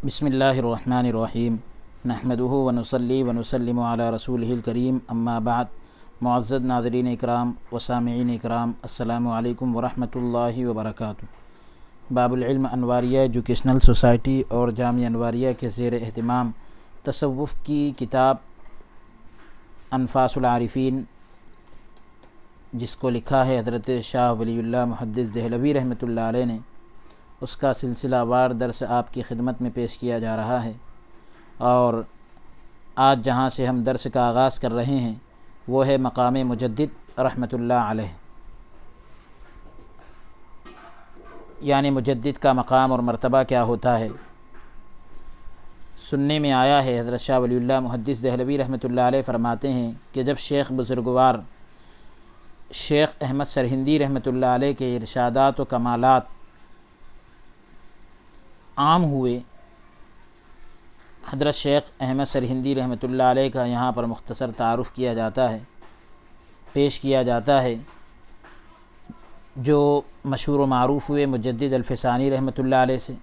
بسم اللہ الرحمن الرحیم نحمدہ ونصلی ونسلم علی رسولہ الکریم اما بعد۔ معزز ناظرین اکرام و سامعین اکرام، السلام علیکم ورحمۃ اللہ وبرکاتہ۔ باب العلم انواریہ ایجوکیشنل سوسائٹی اور جامعہ انواریہ کے زیر اہتمام تصوف کی کتاب انفاس العارفین، جس کو لکھا ہے حضرت شاہ ولی اللہ محدث دہلوی رحمۃ اللہ علیہ نے، اس کا سلسلہ وار درس آپ کی خدمت میں پیش کیا جا رہا ہے۔ اور آج جہاں سے ہم درس کا آغاز کر رہے ہیں وہ ہے مقام مجدد رحمۃ اللہ علیہ، یعنی مجدد کا مقام اور مرتبہ کیا ہوتا ہے۔ سننے میں آیا ہے حضرت شاہ ولی اللہ محدث دہلوی رحمۃ اللہ علیہ فرماتے ہیں کہ جب شیخ بزرگوار شیخ احمد سرہندی رحمۃ اللہ علیہ کے ارشادات و کمالات عام ہوئے، حضرت شیخ احمد سرہندی رحمۃ اللہ علیہ کا یہاں پر مختصر تعارف کیا جاتا ہے، پیش کیا جاتا ہے، جو مشہور و معروف ہوئے مجدد الفسانی رحمۃ اللہ علیہ سے،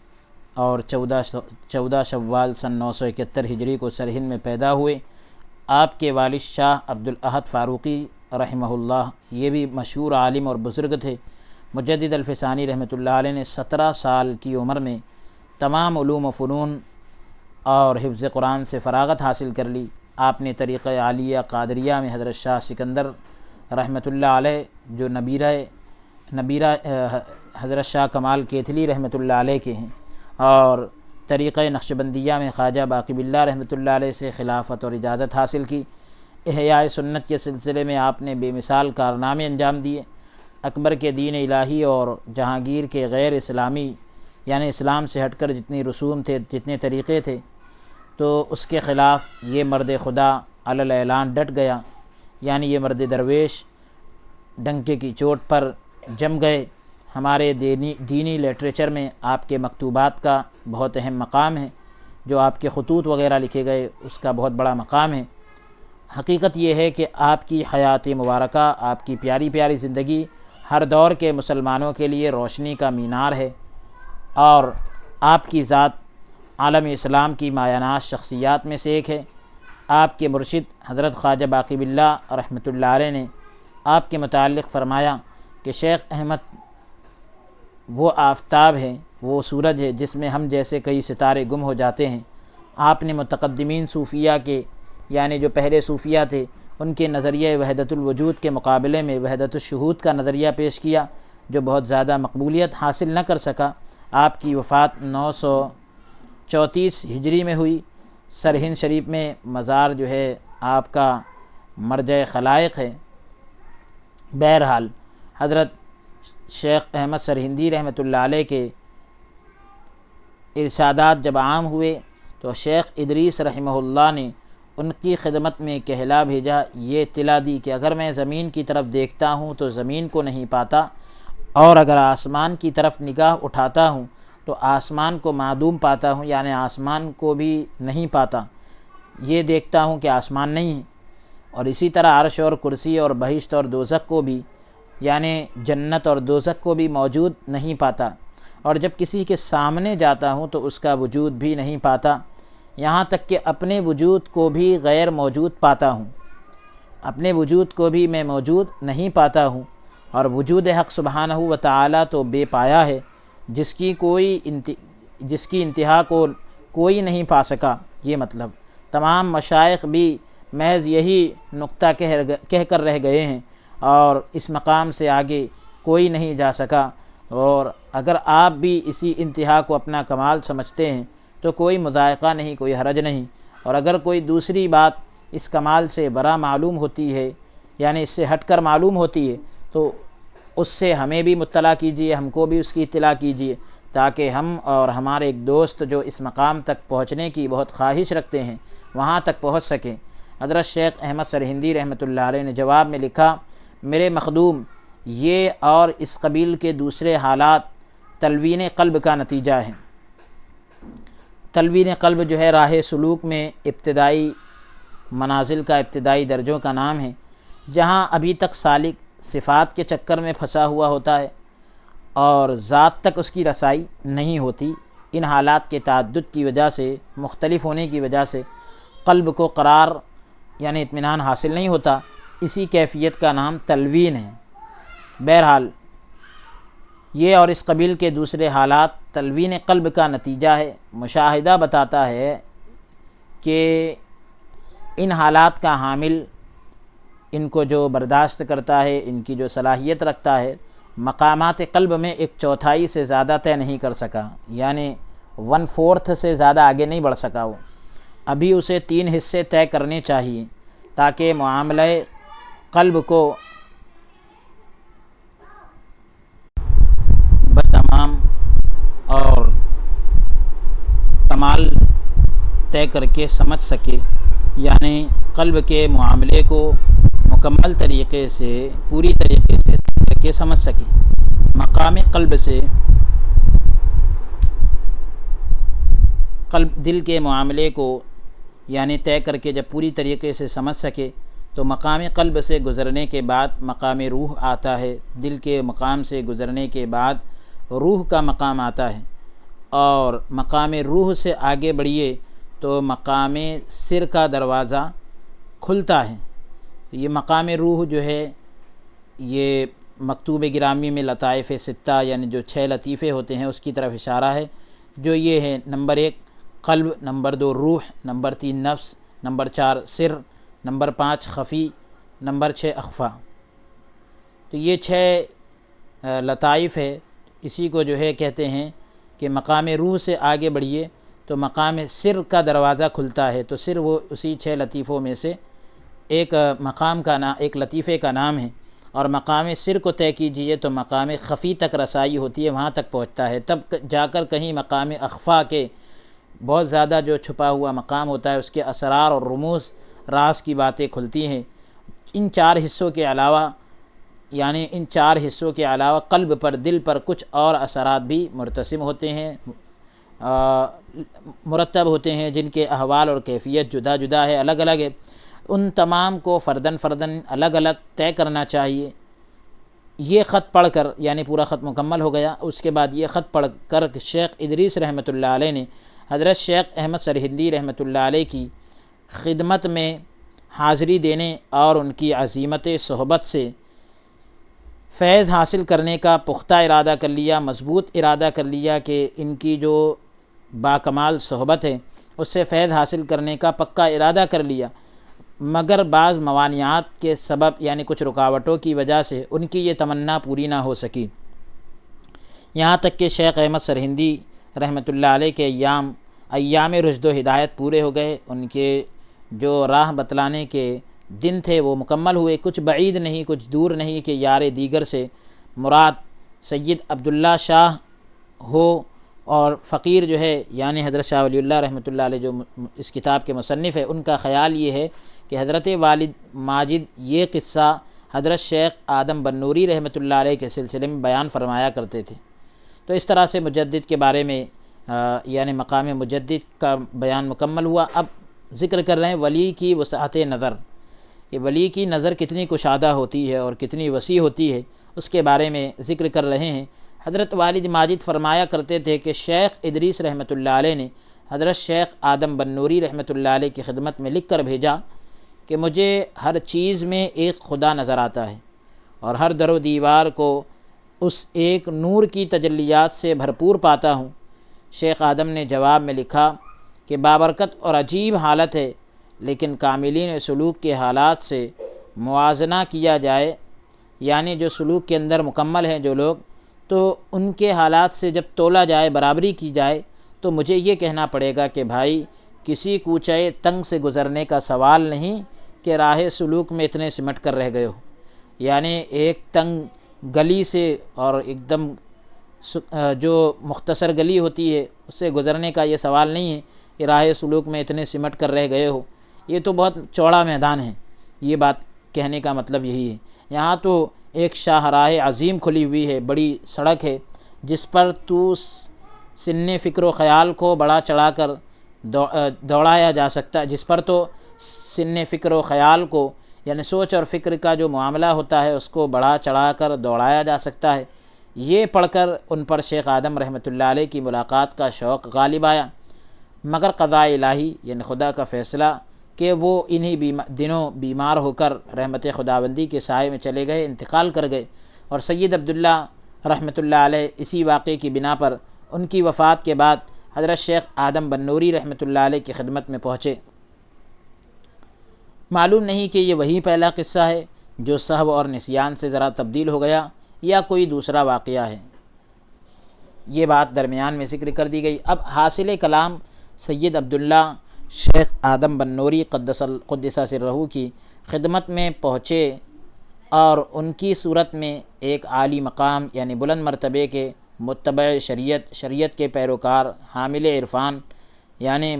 اور 14 شوال سن 971 ہجری کو سرہند میں پیدا ہوئے۔ آپ کے والد شاہ عبدالاحد فاروقی رحمہ اللہ یہ بھی مشہور عالم اور بزرگ تھے۔ مجدد الفسانی رحمۃ اللہ علیہ نے 17 سال کی عمر میں تمام علوم و فنون اور حفظ قرآن سے فراغت حاصل کر لی۔ آپ نے طریقہ عالیہ قادریہ میں حضرت شاہ سکندر رحمۃ اللہ علیہ، جو نبیرہ حضرت شاہ کمال کیتلی رحمۃ اللہ علیہ کے ہیں، اور طریقہ نقشبندیہ میں خواجہ باقی باللہ رحمۃ اللہ علیہ سے خلافت اور اجازت حاصل کی۔ احیاء سنت کے سلسلے میں آپ نے بے مثال کارنامے انجام دیے۔ اکبر کے دین الہی اور جہانگیر کے غیر اسلامی، یعنی اسلام سے ہٹ کر جتنی رسوم تھے، جتنے طریقے تھے، تو اس کے خلاف یہ مرد خدا علی الاعلان ڈٹ گیا، یعنی یہ مرد درویش ڈنکے کی چوٹ پر جم گئے۔ ہمارے دینی لٹریچر میں آپ کے مکتوبات کا بہت اہم مقام ہے، جو آپ کے خطوط وغیرہ لکھے گئے اس کا بہت بڑا مقام ہے۔ حقیقت یہ ہے کہ آپ کی حیات مبارکہ، آپ کی پیاری پیاری زندگی ہر دور کے مسلمانوں کے لیے روشنی کا مینار ہے، اور آپ کی ذات عالم اسلام کی مایہ ناز شخصیات میں سے ایک ہے۔ آپ کے مرشد حضرت خواجہ باقی باللہ رحمۃ اللہ علیہ نے آپ کے متعلق فرمایا کہ شیخ احمد وہ آفتاب ہے، وہ سورج ہے جس میں ہم جیسے کئی ستارے گم ہو جاتے ہیں۔ آپ نے متقدمین صوفیہ کے، یعنی جو پہلے صوفیہ تھے، ان کے نظریہ وحدت الوجود کے مقابلے میں وحدت الشہود کا نظریہ پیش کیا، جو بہت زیادہ مقبولیت حاصل نہ کر سکا۔ آپ کی وفات 934 ہجری میں ہوئی۔ سرہند شریف میں مزار جو ہے آپ کا مرجع خلائق ہے۔ بہرحال حضرت شیخ احمد سرہندی رحمۃ اللہ علیہ کے ارشادات جب عام ہوئے تو شیخ ادریس رحمہ اللہ نے ان کی خدمت میں کہلا بھیجا، یہ اطلاع دی کہ اگر میں زمین کی طرف دیکھتا ہوں تو زمین کو نہیں پاتا، اور اگر آسمان کی طرف نگاہ اٹھاتا ہوں تو آسمان کو معدوم پاتا ہوں، یعنی آسمان کو بھی نہیں پاتا، یہ دیکھتا ہوں کہ آسمان نہیں ہے۔ اور اسی طرح عرش اور کرسی اور بہشت اور دوزخ کو بھی، یعنی جنت اور دوزخ کو بھی موجود نہیں پاتا، اور جب کسی کے سامنے جاتا ہوں تو اس کا وجود بھی نہیں پاتا، یہاں تک کہ اپنے وجود کو بھی غیر موجود پاتا ہوں، اپنے وجود کو بھی میں موجود نہیں پاتا ہوں۔ اور وجود حق سبحانہ و تعالیٰ تو بے پایا ہے، جس کی انتہا کو کوئی نہیں پا سکا۔ یہ مطلب تمام مشائخ بھی محض یہی نقطہ کہہ کر رہ گئے ہیں، اور اس مقام سے آگے کوئی نہیں جا سکا۔ اور اگر آپ بھی اسی انتہا کو اپنا کمال سمجھتے ہیں تو کوئی مضائقہ نہیں، کوئی حرج نہیں، اور اگر کوئی دوسری بات اس کمال سے برا معلوم ہوتی ہے، یعنی اس سے ہٹ کر معلوم ہوتی ہے، تو اس سے ہمیں بھی مطلع کیجیے، ہم کو بھی اس کی اطلاع کیجیے، تاکہ ہم اور ہمارے ایک دوست جو اس مقام تک پہنچنے کی بہت خواہش رکھتے ہیں وہاں تک پہنچ سکیں۔ حضرت شیخ احمد سرہندی رحمۃ اللہ علیہ نے جواب میں لکھا، میرے مخدوم، یہ اور اس قبیل کے دوسرے حالات تلوین قلب کا نتیجہ ہیں۔ تلوین قلب جو ہے راہ سلوک میں ابتدائی منازل کا، ابتدائی درجوں کا نام ہے، جہاں ابھی تک سالک صفات کے چکر میں پھنسا ہوا ہوتا ہے اور ذات تک اس کی رسائی نہیں ہوتی، ان حالات کے تعدد کی وجہ سے، مختلف ہونے کی وجہ سے قلب کو قرار یعنی اطمینان حاصل نہیں ہوتا، اسی کیفیت کا نام تلوین ہے۔ بہرحال یہ اور اس قبیل کے دوسرے حالات تلوین قلب کا نتیجہ ہے۔ مشاہدہ بتاتا ہے کہ ان حالات کا حامل، ان کو جو برداشت کرتا ہے، ان کی جو صلاحیت رکھتا ہے، مقامات قلب میں 1/4 سے زیادہ طے نہیں کر سکا، یعنی 1/4 سے زیادہ آگے نہیں بڑھ سکا۔ وہ ابھی اسے 3 حصے طے کرنے چاہیے تاکہ معاملہ قلب کو بتمام اور کمال طے کر کے سمجھ سکے، یعنی قلب کے معاملے کو مکمل طریقے سے، پوری طریقے سے طے کر کے سمجھ سکے۔ مقام قلب سے دل کے معاملے کو یعنی طے کر کے جب پوری طریقے سے سمجھ سکے تو مقام قلب سے گزرنے کے بعد مقام روح آتا ہے، دل کے مقام سے گزرنے کے بعد روح کا مقام آتا ہے، اور مقام روح سے آگے بڑھیے تو مقام سر کا دروازہ کھلتا ہے۔ یہ مقام روح جو ہے یہ مکتوب گرامی میں لطائف 6 یعنی جو 6 لطیفے ہوتے ہیں اس کی طرف اشارہ ہے، جو یہ ہے: نمبر 1 قلب، نمبر 2 روح، نمبر 3 نفس، نمبر 4 سر، نمبر 5 خفی، نمبر 6 اخفا۔ تو یہ 6 لطائف ہے، اسی کو جو ہے کہتے ہیں کہ مقام روح سے آگے بڑھیے تو مقام سر کا دروازہ کھلتا ہے۔ تو سر وہ اسی 6 لطیفوں میں سے ایک مقام کا نام، ایک لطیفے کا نام ہے، اور مقام سر کو طے کیجئے تو مقام خفی تک رسائی ہوتی ہے، وہاں تک پہنچتا ہے، تب جا کر کہیں مقام اخفا کے بہت زیادہ جو چھپا ہوا مقام ہوتا ہے اس کے اسرار اور رموز، راز کی باتیں کھلتی ہیں۔ ان 4 حصوں کے علاوہ، یعنی ان 4 حصوں کے علاوہ قلب پر، دل پر کچھ اور اثرات بھی مرتسم ہوتے ہیں، مرتب ہوتے ہیں، جن کے احوال اور کیفیت جدا جدا ہے، الگ الگ ہے۔ ان تمام کو فرداً الگ الگ طے کرنا چاہیے۔ یہ خط پڑھ کر، یعنی پورا خط مکمل ہو گیا، اس کے بعد یہ خط پڑھ کر شیخ ادریس رحمۃ اللہ علیہ نے حضرت شیخ احمد سرہندی رحمۃ اللہ علیہ کی خدمت میں حاضری دینے اور ان کی عزیمت صحبت سے فیض حاصل کرنے کا پختہ ارادہ کر لیا، مضبوط ارادہ کر لیا کہ ان کی جو باکمال صحبت ہے اس سے فیض حاصل کرنے کا پکا ارادہ کر لیا، مگر بعض موانعات کے سبب یعنی کچھ رکاوٹوں کی وجہ سے ان کی یہ تمنا پوری نہ ہو سکی، یہاں تک کہ شیخ احمد سرہندی رحمۃ اللہ علیہ کے ایام رشد و ہدایت پورے ہو گئے، ان کے جو راہ بتلانے کے دن تھے وہ مکمل ہوئے۔ کچھ بعید نہیں، کچھ دور نہیں کہ یار دیگر سے مراد سید عبداللہ شاہ ہو، اور فقیر جو ہے یعنی حضرت شاہ ولی اللہ رحمۃ اللہ علیہ جو اس کتاب کے مصنف ہے، ان کا خیال یہ ہے کہ حضرت والد ماجد یہ قصہ حضرت شیخ آدم بنوری رحمۃ اللہ علیہ کے سلسلے میں بیان فرمایا کرتے تھے۔ تو اس طرح سے مجدد کے بارے میں یعنی مقام مجدد کا بیان مکمل ہوا۔ اب ذکر کر رہے ہیں ولی کی وسعت نظر، کہ ولی کی نظر کتنی کشادہ ہوتی ہے اور کتنی وسیع ہوتی ہے، اس کے بارے میں ذکر کر رہے ہیں۔ حضرت والد ماجد فرمایا کرتے تھے کہ شیخ ادریس رحمۃ اللہ علیہ نے حضرت شیخ آدم بنوری رحمۃ اللہ علیہ کی خدمت میں لکھ کر بھیجا کہ مجھے ہر چیز میں ایک خدا نظر آتا ہے، اور ہر در و دیوار کو اس ایک نور کی تجلیات سے بھرپور پاتا ہوں۔ شیخ آدم نے جواب میں لکھا کہ بابرکت اور عجیب حالت ہے، لیکن کاملین سلوک کے حالات سے موازنہ کیا جائے، یعنی جو سلوک کے اندر مکمل ہیں جو لوگ، تو ان کے حالات سے جب تولا جائے، برابری کی جائے، تو مجھے یہ کہنا پڑے گا کہ بھائی کسی کوچے تنگ سے گزرنے کا سوال نہیں کہ راہ سلوک میں اتنے سمٹ کر رہ گئے ہو، یعنی ایک تنگ گلی سے اور ایک دم جو مختصر گلی ہوتی ہے اس سے گزرنے کا یہ سوال نہیں ہے کہ راہ سلوک میں اتنے سمٹ کر رہ گئے ہو، یہ تو بہت چوڑا میدان ہے۔ یہ بات کہنے کا مطلب یہی ہے، یہاں تو ایک شاہراہ عظیم کھلی ہوئی ہے، بڑی سڑک ہے، جس پر تو سن فکر و خیال کو بڑا چڑھا کر دوڑایا جا سکتا ہے، جس پر تو سن فکر و خیال کو یعنی سوچ اور فکر کا جو معاملہ ہوتا ہے اس کو بڑا چڑھا کر دوڑایا جا سکتا ہے۔ یہ پڑھ کر ان پر شیخ آدم رحمۃ اللہ علیہ کی ملاقات کا شوق غالب آیا، مگر قضاء الہی یعنی خدا کا فیصلہ کہ وہ انہی دنوں بیمار ہو کر رحمت خداوندی کے سائے میں چلے گئے، انتقال کر گئے، اور سید عبداللہ رحمۃ اللہ علیہ اسی واقعے کی بنا پر ان کی وفات کے بعد حضرت شیخ آدم بنوری رحمۃ اللہ علیہ کی خدمت میں پہنچے۔ معلوم نہیں کہ یہ وہی پہلا قصہ ہے جو سہو اور نسیان سے ذرا تبدیل ہو گیا یا کوئی دوسرا واقعہ ہے، یہ بات درمیان میں ذکر کر دی گئی۔ اب حاصل کلام سید عبداللہ شیخ آدم بنوری قدس سرہ کی خدمت میں پہنچے اور ان کی صورت میں ایک عالی مقام یعنی بلند مرتبے کے متبع شریعت کے پیروکار حامل عرفان یعنی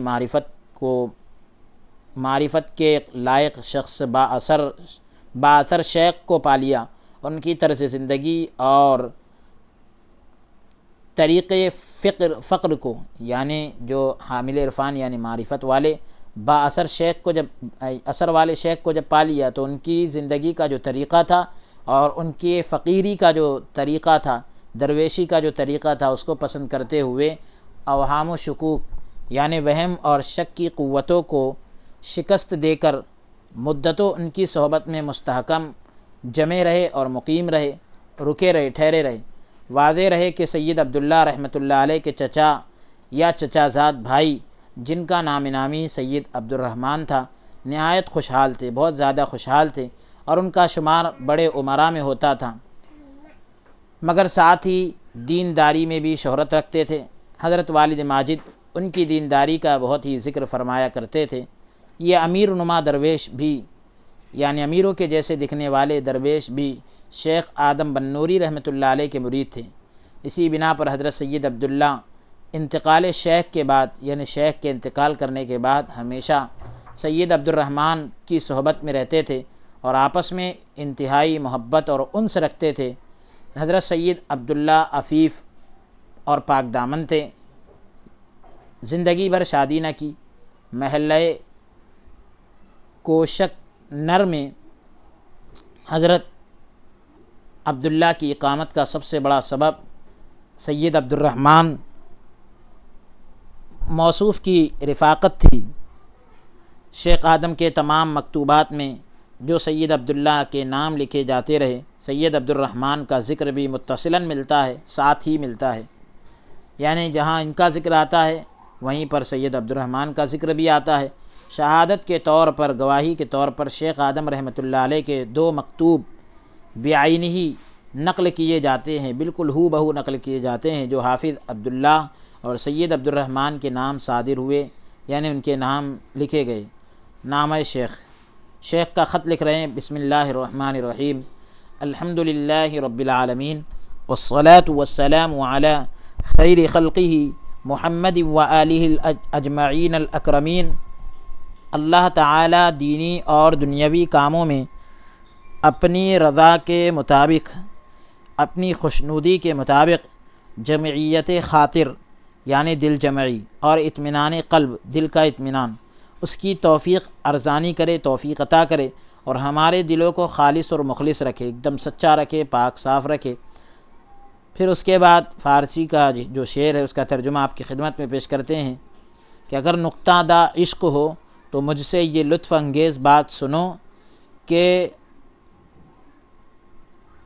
معرفت کے لائق شخص با اثر شیخ کو پا لیا۔ ان کی طرز زندگی اور طریقے فقر کو یعنی جو حامل عرفان یعنی معرفت والے با اثر شیخ کو جب پا لیا تو ان کی زندگی کا جو طریقہ تھا اور ان کے فقیری کا جو طریقہ تھا، درویشی کا جو طریقہ تھا، اس کو پسند کرتے ہوئے اوہام و شکوک یعنی وہم اور شک کی قوتوں کو شکست دے کر مدتوں ان کی صحبت میں مستحکم جمے رہے اور مقیم رہے، رکے رہے، ٹھہرے رہے۔ واضح رہے کہ سید عبداللہ رحمۃ اللہ علیہ کے چچا یا چچا زاد بھائی جن کا نام نامی سید عبدالرحمن تھا نہایت خوشحال تھے، بہت زیادہ خوشحال تھے، اور ان کا شمار بڑے امراء میں ہوتا تھا، مگر ساتھ ہی دینداری میں بھی شہرت رکھتے تھے۔ حضرت والد ماجد ان کی دینداری کا بہت ہی ذکر فرمایا کرتے تھے۔ یہ امیر نما درویش بھی یعنی امیروں کے جیسے دکھنے والے درویش بھی شیخ آدم بنوری رحمۃ اللہ علیہ کے مرید تھے۔ اسی بنا پر حضرت سید عبداللہ انتقال شیخ کے بعد یعنی شیخ کے انتقال کرنے کے بعد ہمیشہ سید عبدالرحمن کی صحبت میں رہتے تھے اور آپس میں انتہائی محبت اور انس رکھتے تھے۔ حضرت سید عبداللہ عفیف اور پاک دامن تھے، زندگی بھر شادی نہ کی۔ محلہ کوشک نر میں حضرت عبداللہ کی اقامت کا سب سے بڑا سبب سید عبدالرحمن موصوف کی رفاقت تھی۔ شیخ آدم کے تمام مکتوبات میں جو سید عبداللہ کے نام لکھے جاتے رہے، سید عبدالرحمن کا ذکر بھی متصلاً ملتا ہے، ساتھ ہی ملتا ہے، یعنی جہاں ان کا ذکر آتا ہے وہیں پر سید عبدالرحمن کا ذکر بھی آتا ہے۔ شہادت کے طور پر، گواہی کے طور پر شیخ آدم رحمۃ اللہ علیہ کے 2 مکتوب بعینہ نقل کیے جاتے ہیں، بالکل ہو بہو نقل کیے جاتے ہیں، جو حافظ عبداللہ اور سید عبدالرحمن کے نام صادر ہوئے، یعنی ان کے نام لکھے گئے۔ نامہ شیخ کا خط لکھ رہے ہیں، بسم اللہ الرحمن الرحیم، الحمد للہ رب العالمین والصلاة والسلام علی خیر خلقہ محمد وآلہ الاجمعین الاکرمین۔ اللہ تعالی دینی اور دنیاوی کاموں میں اپنی رضا کے مطابق، اپنی خوشنودی کے مطابق جمعیت خاطر یعنی دل جمعی اور اطمینان قلب، دل کا اطمینان، اس کی توفیق ارزانی کرے، توفیق عطا کرے، اور ہمارے دلوں کو خالص اور مخلص رکھے، ایک دم سچا رکھے، پاک صاف رکھے۔ پھر اس کے بعد فارسی کا جو شعر ہے اس کا ترجمہ آپ کی خدمت میں پیش کرتے ہیں کہ اگر نقطہ دا عشق ہو تو مجھ سے یہ لطف انگیز بات سنو کہ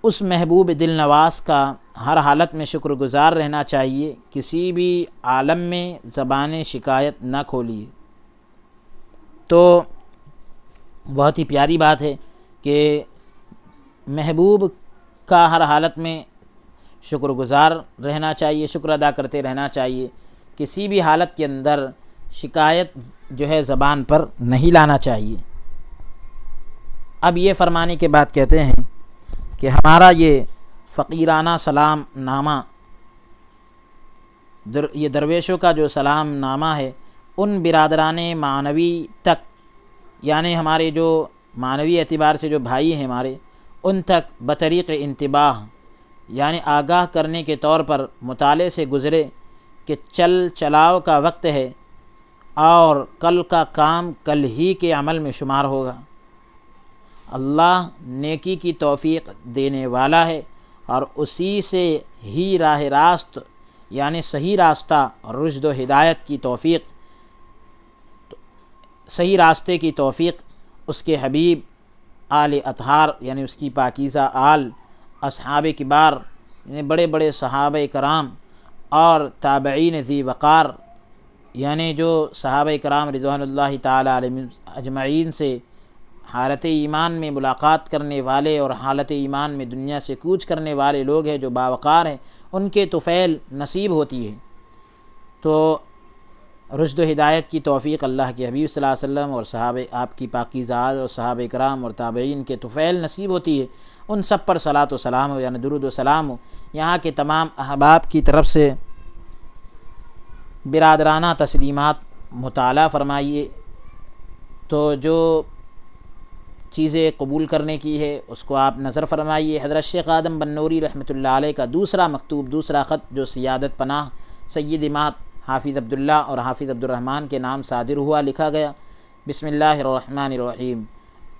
اس محبوب دل نواز کا ہر حالت میں شکر گزار رہنا چاہیے، کسی بھی عالم میں زبان شکایت نہ کھولیے۔ تو بہت ہی پیاری بات ہے کہ محبوب کا ہر حالت میں شکر گزار رہنا چاہیے، شکر ادا کرتے رہنا چاہیے، کسی بھی حالت کے اندر شکایت جو ہے زبان پر نہیں لانا چاہیے۔ اب یہ فرمانے کے بعد کہتے ہیں کہ ہمارا یہ فقیرانہ سلام نامہ، یہ درویشوں کا جو سلام نامہ ہے، ان برادران معنوی تک، یعنی ہمارے جو معنوی اعتبار سے جو بھائی ہیں ہمارے، ان تک بطریق انتباہ یعنی آگاہ کرنے کے طور پر مطالعے سے گزرے کہ چل چلاؤ کا وقت ہے اور کل کا کام کل ہی کے عمل میں شمار ہوگا۔ اللہ نیکی کی توفیق دینے والا ہے اور اسی سے ہی راہ راست یعنی صحیح راستہ اور رشد و ہدایت کی توفیق، صحیح راستے کی توفیق اس کے حبیب آل اطہار یعنی اس کی پاکیزہ آل، اصحاب کبار یعنی بڑے بڑے صحابہ کرام اور تابعین ذی وقار یعنی جو صحابہ کرام رضوان اللہ تعالی علیہم اجمعین سے حالت ایمان میں ملاقات کرنے والے اور حالت ایمان میں دنیا سے کوچ کرنے والے لوگ ہیں جو باوقار ہیں، ان کے طفیل نصیب ہوتی ہے۔ تو رشد و ہدایت کی توفیق اللہ کے حبیب صلی اللہ علیہ وسلم اور صحابہ آپ کی پاکیزہ آل اور صحابہ کرام اور تابعین کے طفیل نصیب ہوتی ہے۔ ان سب پر صلاۃ و سلام ہو یعنی درود و سلام ہو۔ یہاں کے تمام احباب کی طرف سے برادرانہ تسلیمات مطالعہ فرمائیے۔ تو جو چیزیں قبول کرنے کی ہے اس کو آپ نظر فرمائیے۔ حضرت شیخ آدم بنوری رحمۃ اللہ علیہ کا دوسرا مکتوب، دوسرا خط جو سیادت پناہ سید امات حافظ عبداللہ اور حافظ عبد الرحمن کے نام صادر ہوا، لکھا گیا: بسم اللہ الرحمن الرحیم،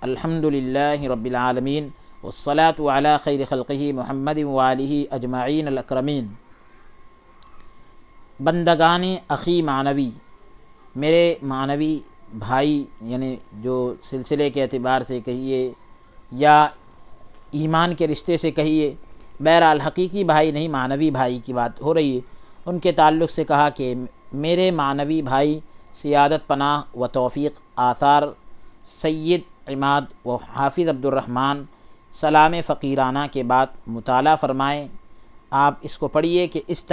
الحمد للہ رب العالمین، والصلاة علی خیر خلقہ محمد وآلہ اجمعین الاکرمین۔ بندگان اخی معنوی، میرے معنوی بھائی یعنی جو سلسلے کے اعتبار سے کہیے یا ایمان کے رشتے سے کہیے، بہرحال حقیقی بھائی نہیں، معنوی بھائی کی بات ہو رہی ہے، ان کے تعلق سے کہا کہ میرے معنوی بھائی سیادت پناہ و توفیق آثار سید عماد و حافظ عبد الرحمن سلام فقیرانہ کے بعد مطالعہ فرمائیں۔ آپ اس کو پڑھیے کہ اس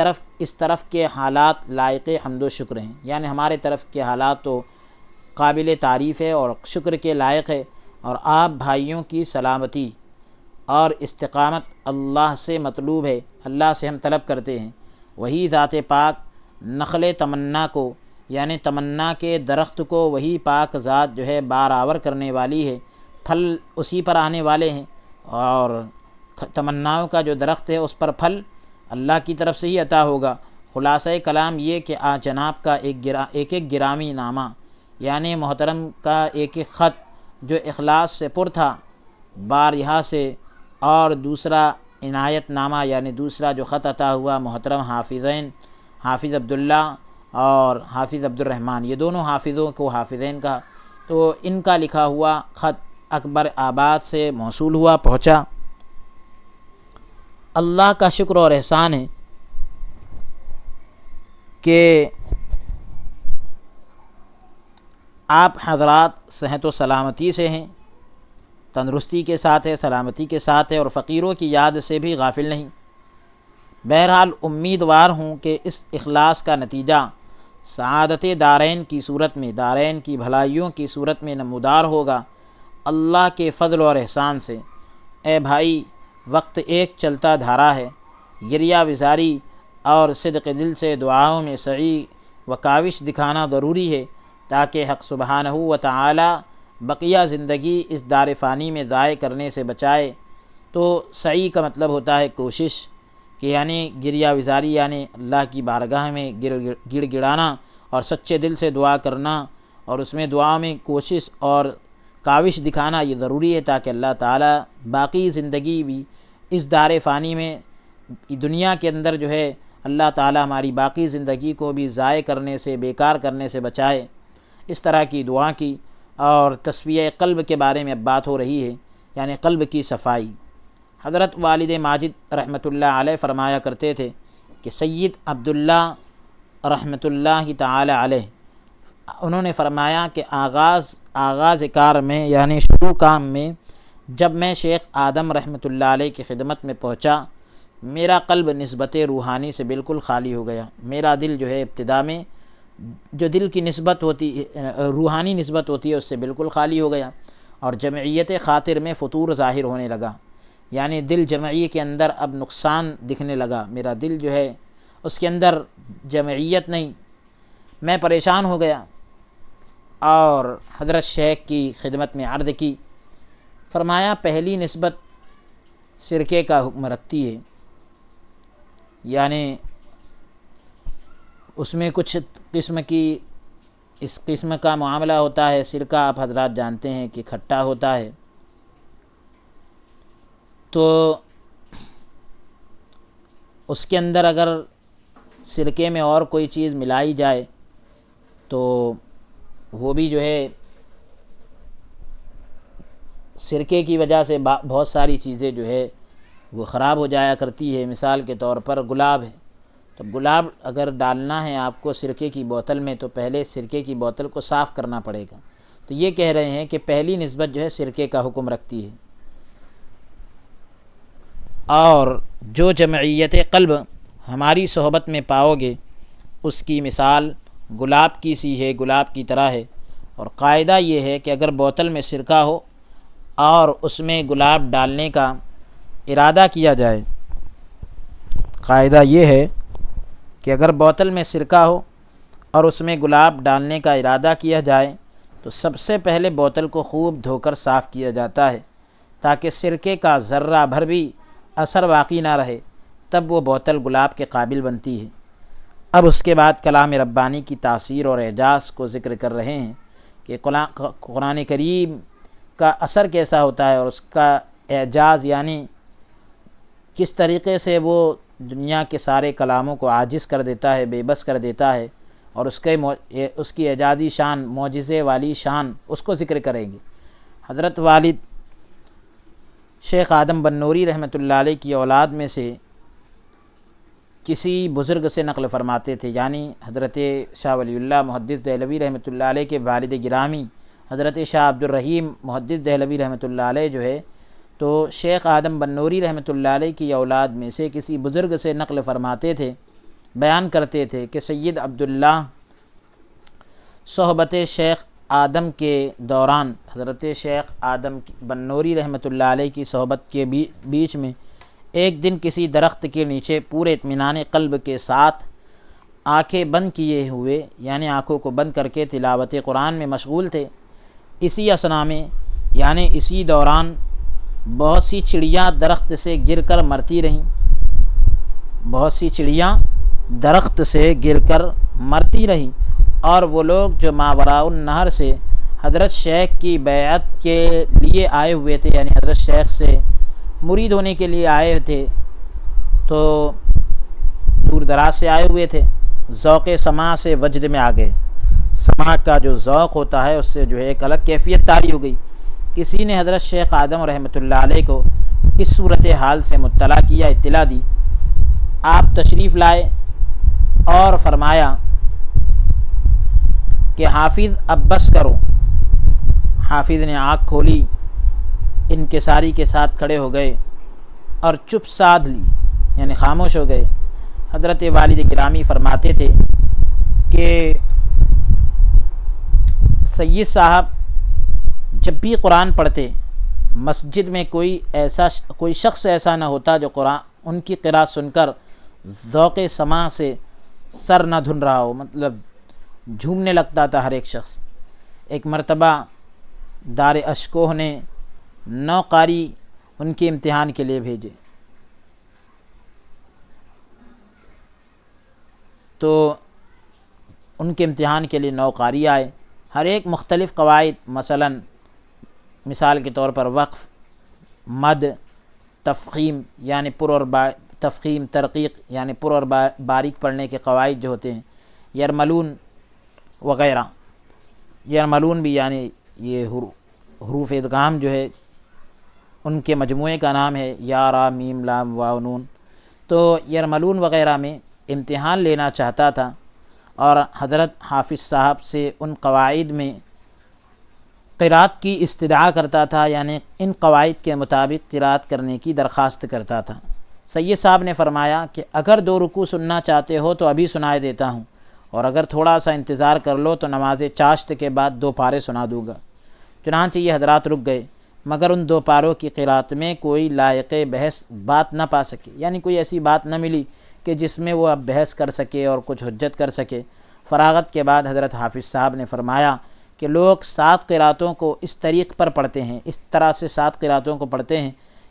طرف کے حالات لائق حمد و شکر ہیں، یعنی ہمارے طرف کے حالات تو قابل تعریف ہے اور شکر کے لائق ہے، اور آپ بھائیوں کی سلامتی اور استقامت اللہ سے مطلوب ہے، اللہ سے ہم طلب کرتے ہیں۔ وہی ذات پاک نخل تمنا کو یعنی تمنا کے درخت کو وہی پاک ذات جو ہے بارآور کرنے والی ہے، پھل اسی پر آنے والے ہیں، اور تمناؤں کا جو درخت ہے اس پر پھل اللہ کی طرف سے ہی عطا ہوگا۔ خلاصہ کلام یہ کہ جناب کا ایک گرامی نامہ یعنی محترم کا ایک خط جو اخلاص سے پر تھا بارہا سے، اور دوسرا عنایت نامہ یعنی دوسرا جو خط عطا ہوا محترم حافظین حافظ عبداللہ اور حافظ عبد الرحمن، یہ دونوں حافظوں کو حافظین کا، تو ان کا لکھا ہوا خط اکبر آباد سے موصول ہوا، پہنچا۔ اللہ کا شکر اور احسان ہے کہ آپ حضرات صحت و سلامتی سے ہیں، تندرستی کے ساتھ ہے، سلامتی کے ساتھ ہے، اور فقیروں کی یاد سے بھی غافل نہیں۔ بہرحال امیدوار ہوں کہ اس اخلاص کا نتیجہ سعادت دارین کی صورت میں، دارین کی بھلائیوں کی صورت میں نمودار ہوگا اللہ کے فضل اور احسان سے۔ اے بھائی، وقت ایک چلتا دھارا ہے، گریہ وزاری اور صدق دل سے دعاؤں میں سعی و کاوش دکھانا ضروری ہے تاکہ حق سبحانہ و تعالی بقیہ زندگی اس دار فانی میں ضائع کرنے سے بچائے۔ تو سعی کا مطلب ہوتا ہے کوشش، کہ یعنی گریہ وزاری یعنی اللہ کی بارگاہ میں گڑ گڑانا اور سچے دل سے دعا کرنا، اور اس میں دعا میں کوشش اور کاوش دکھانا یہ ضروری ہے تاکہ اللہ تعالیٰ باقی زندگی بھی اس دار فانی میں دنیا کے اندر جو ہے اللہ تعالیٰ ہماری باقی زندگی کو بھی ضائع کرنے سے، بیکار کرنے سے بچائے۔ اس طرح کی دعا کی، اور تصفیہ قلب کے بارے میں اب بات ہو رہی ہے، یعنی قلب کی صفائی۔ حضرت والد ماجد رحمۃ اللہ علیہ فرمایا کرتے تھے کہ سید عبداللہ رحمۃ اللہ تعالی علیہ، انہوں نے فرمایا کہ آغاز کار میں یعنی شروع کام میں جب میں شیخ آدم رحمۃ اللہ علیہ کی خدمت میں پہنچا، میرا قلب نسبت روحانی سے بالکل خالی ہو گیا۔ میرا دل جو ہے ابتدا میں جو دل کی نسبت ہوتی ہے، روحانی نسبت ہوتی ہے، اس سے بالکل خالی ہو گیا، اور جمعیت خاطر میں فطور ظاہر ہونے لگا، یعنی دل جمعی کے اندر اب نقصان دکھنے لگا۔ میرا دل جو ہے اس کے اندر جمعیت نہیں، میں پریشان ہو گیا، اور حضرت شیخ کی خدمت میں عرض کی۔ فرمایا پہلی نسبت سرکے کا حکم رکھتی ہے، یعنی اس میں کچھ اس قسم کا معاملہ ہوتا ہے۔ سرکہ آپ حضرات جانتے ہیں کہ کھٹا ہوتا ہے، تو اس کے اندر اگر سرکے میں اور کوئی چیز ملائی جائے تو وہ بھی جو ہے سرکے کی وجہ سے بہت ساری چیزیں جو ہے وہ خراب ہو جایا کرتی ہے۔ مثال کے طور پر گلاب ہے، تو گلاب اگر ڈالنا ہے آپ کو سرکے کی بوتل میں تو پہلے سرکے کی بوتل کو صاف کرنا پڑے گا۔ تو یہ کہہ رہے ہیں کہ پہلی نسبت جو ہے سرکے کا حکم رکھتی ہے۔ اور جو جمعیت قلب ہماری صحبت میں پاؤ گے اس کی مثال گلاب کی سی ہے، گلاب کی طرح ہے۔ اور قاعدہ یہ ہے کہ اگر بوتل میں سرکہ ہو اور اس میں گلاب ڈالنے کا ارادہ کیا جائے، قاعدہ یہ ہے کہ اگر بوتل میں سرکہ ہو اور اس میں گلاب ڈالنے کا ارادہ کیا جائے تو سب سے پہلے بوتل کو خوب دھو کر صاف کیا جاتا ہے تاکہ سرکے کا ذرہ بھر بھی اثر باقی نہ رہے، تب وہ بوتل گلاب کے قابل بنتی ہے۔ اب اس کے بعد کلام ربانی کی تاثیر اور اعجاز کو ذکر کر رہے ہیں کہ قرآن کریم کا اثر کیسا ہوتا ہے اور اس کا اعجاز یعنی کس طریقے سے وہ دنیا کے سارے کلاموں کو عاجز کر دیتا ہے، بے بس کر دیتا ہے، اور اس کی اعجازی شان، معجزے والی شان اس کو ذکر کریں گے۔ حضرت والد شیخ آدم بنوری رحمۃ اللہ علیہ کی اولاد میں سے کسی بزرگ سے نقل فرماتے تھے، یعنی حضرت شاہ ولی اللہ محدث دہلوی رحمۃ اللہ علیہ کے والد گرامی حضرت شاہ عبد الرحیم محدث دہلوی رحمۃ اللہ علیہ جو ہے تو شیخ آدم بنوری رحمۃ اللہ علیہ کی اولاد میں سے کسی بزرگ سے نقل فرماتے تھے، بیان کرتے تھے کہ سید عبداللہ صحبت شیخ آدم کے دوران حضرت شیخ آدم بنوری رحمۃ اللہ علیہ کی صحبت کے بیچ میں ایک دن کسی درخت کے نیچے پورے اطمینان قلب کے ساتھ آنکھیں بند کیے ہوئے، یعنی آنکھوں کو بند کر کے تلاوت قرآن میں مشغول تھے۔ اسی اثنا میں یعنی اسی دوران بہت سی چڑیاں درخت سے گر کر مرتی رہیں، بہت سی چڑیاں درخت سے گر کر مرتی رہیں، اور وہ لوگ جو ماوراء النہر سے حضرت شیخ کی بیعت کے لیے آئے ہوئے تھے، یعنی حضرت شیخ سے مرید ہونے کے لیے آئے تھے، تو دور دراز سے آئے ہوئے تھے، ذوق سماع سے وجد میں آ گئے۔ سماع کا جو ذوق ہوتا ہے اس سے جو ہے ایک الگ کیفیت طاری ہو گئی۔ کسی نے حضرت شیخ آدم رحمۃ اللہ علیہ کو اس صورتحال سے مطلع کیا، اطلاع دی۔ آپ تشریف لائے اور فرمایا کہ حافظ اب بس کرو۔ حافظ نے آنکھ کھولی، انکساری کے ساتھ کھڑے ہو گئے اور چپ سادھ لی، یعنی خاموش ہو گئے۔ حضرت والد گرامی فرماتے تھے کہ سید صاحب جب بھی قرآن پڑھتے مسجد میں کوئی شخص ایسا نہ ہوتا جو قرآن ان کی قرأت سن کر ذوق سماع سے سر نہ دھن رہا ہو، مطلب جھومنے لگتا تھا ہر ایک شخص۔ ایک مرتبہ دار اشکوہ نے 9 قاری ان کے امتحان کے لیے بھیجے، تو ان کے امتحان کے لیے 9 قاری آئے، ہر ایک مختلف قواعد، مثال کے طور پر وقف، مد، تفخیم یعنی پر اور تفخیم، ترقیق یعنی پر اور باریک پڑھنے کے قواعد جو ہوتے ہیں، یرملون وغیرہ۔ یرملون بھی یعنی یہ حروف ادغام جو ہے ان کے مجموعے کا نام ہے، یا را میم لام واو نون۔ تو یرملون وغیرہ میں امتحان لینا چاہتا تھا، اور حضرت حافظ صاحب سے ان قواعد میں قرأت کی استدعا کرتا تھا، یعنی ان قواعد کے مطابق قرأت کرنے کی درخواست کرتا تھا۔ سید صاحب نے فرمایا کہ اگر 2 رکوع سننا چاہتے ہو تو ابھی سنائے دیتا ہوں، اور اگر تھوڑا سا انتظار کر لو تو نماز چاشت کے بعد 2 پارے سنا دوں گا۔ چنانچہ یہ حضرات رک گئے، مگر ان 2 پاروں کی قرأت میں کوئی لائق بحث بات نہ پا سکے، یعنی کوئی ایسی بات نہ ملی کہ جس میں وہ اب بحث کر سکے اور کچھ حجت کر سکے۔ فراغت کے بعد حضرت حافظ صاحب نے فرمایا کہ لوگ 7 قرأتوں کو اس طریق پر پڑھتے ہیں، اس طرح سے 7 قرأتوں کو پڑھتے ہیں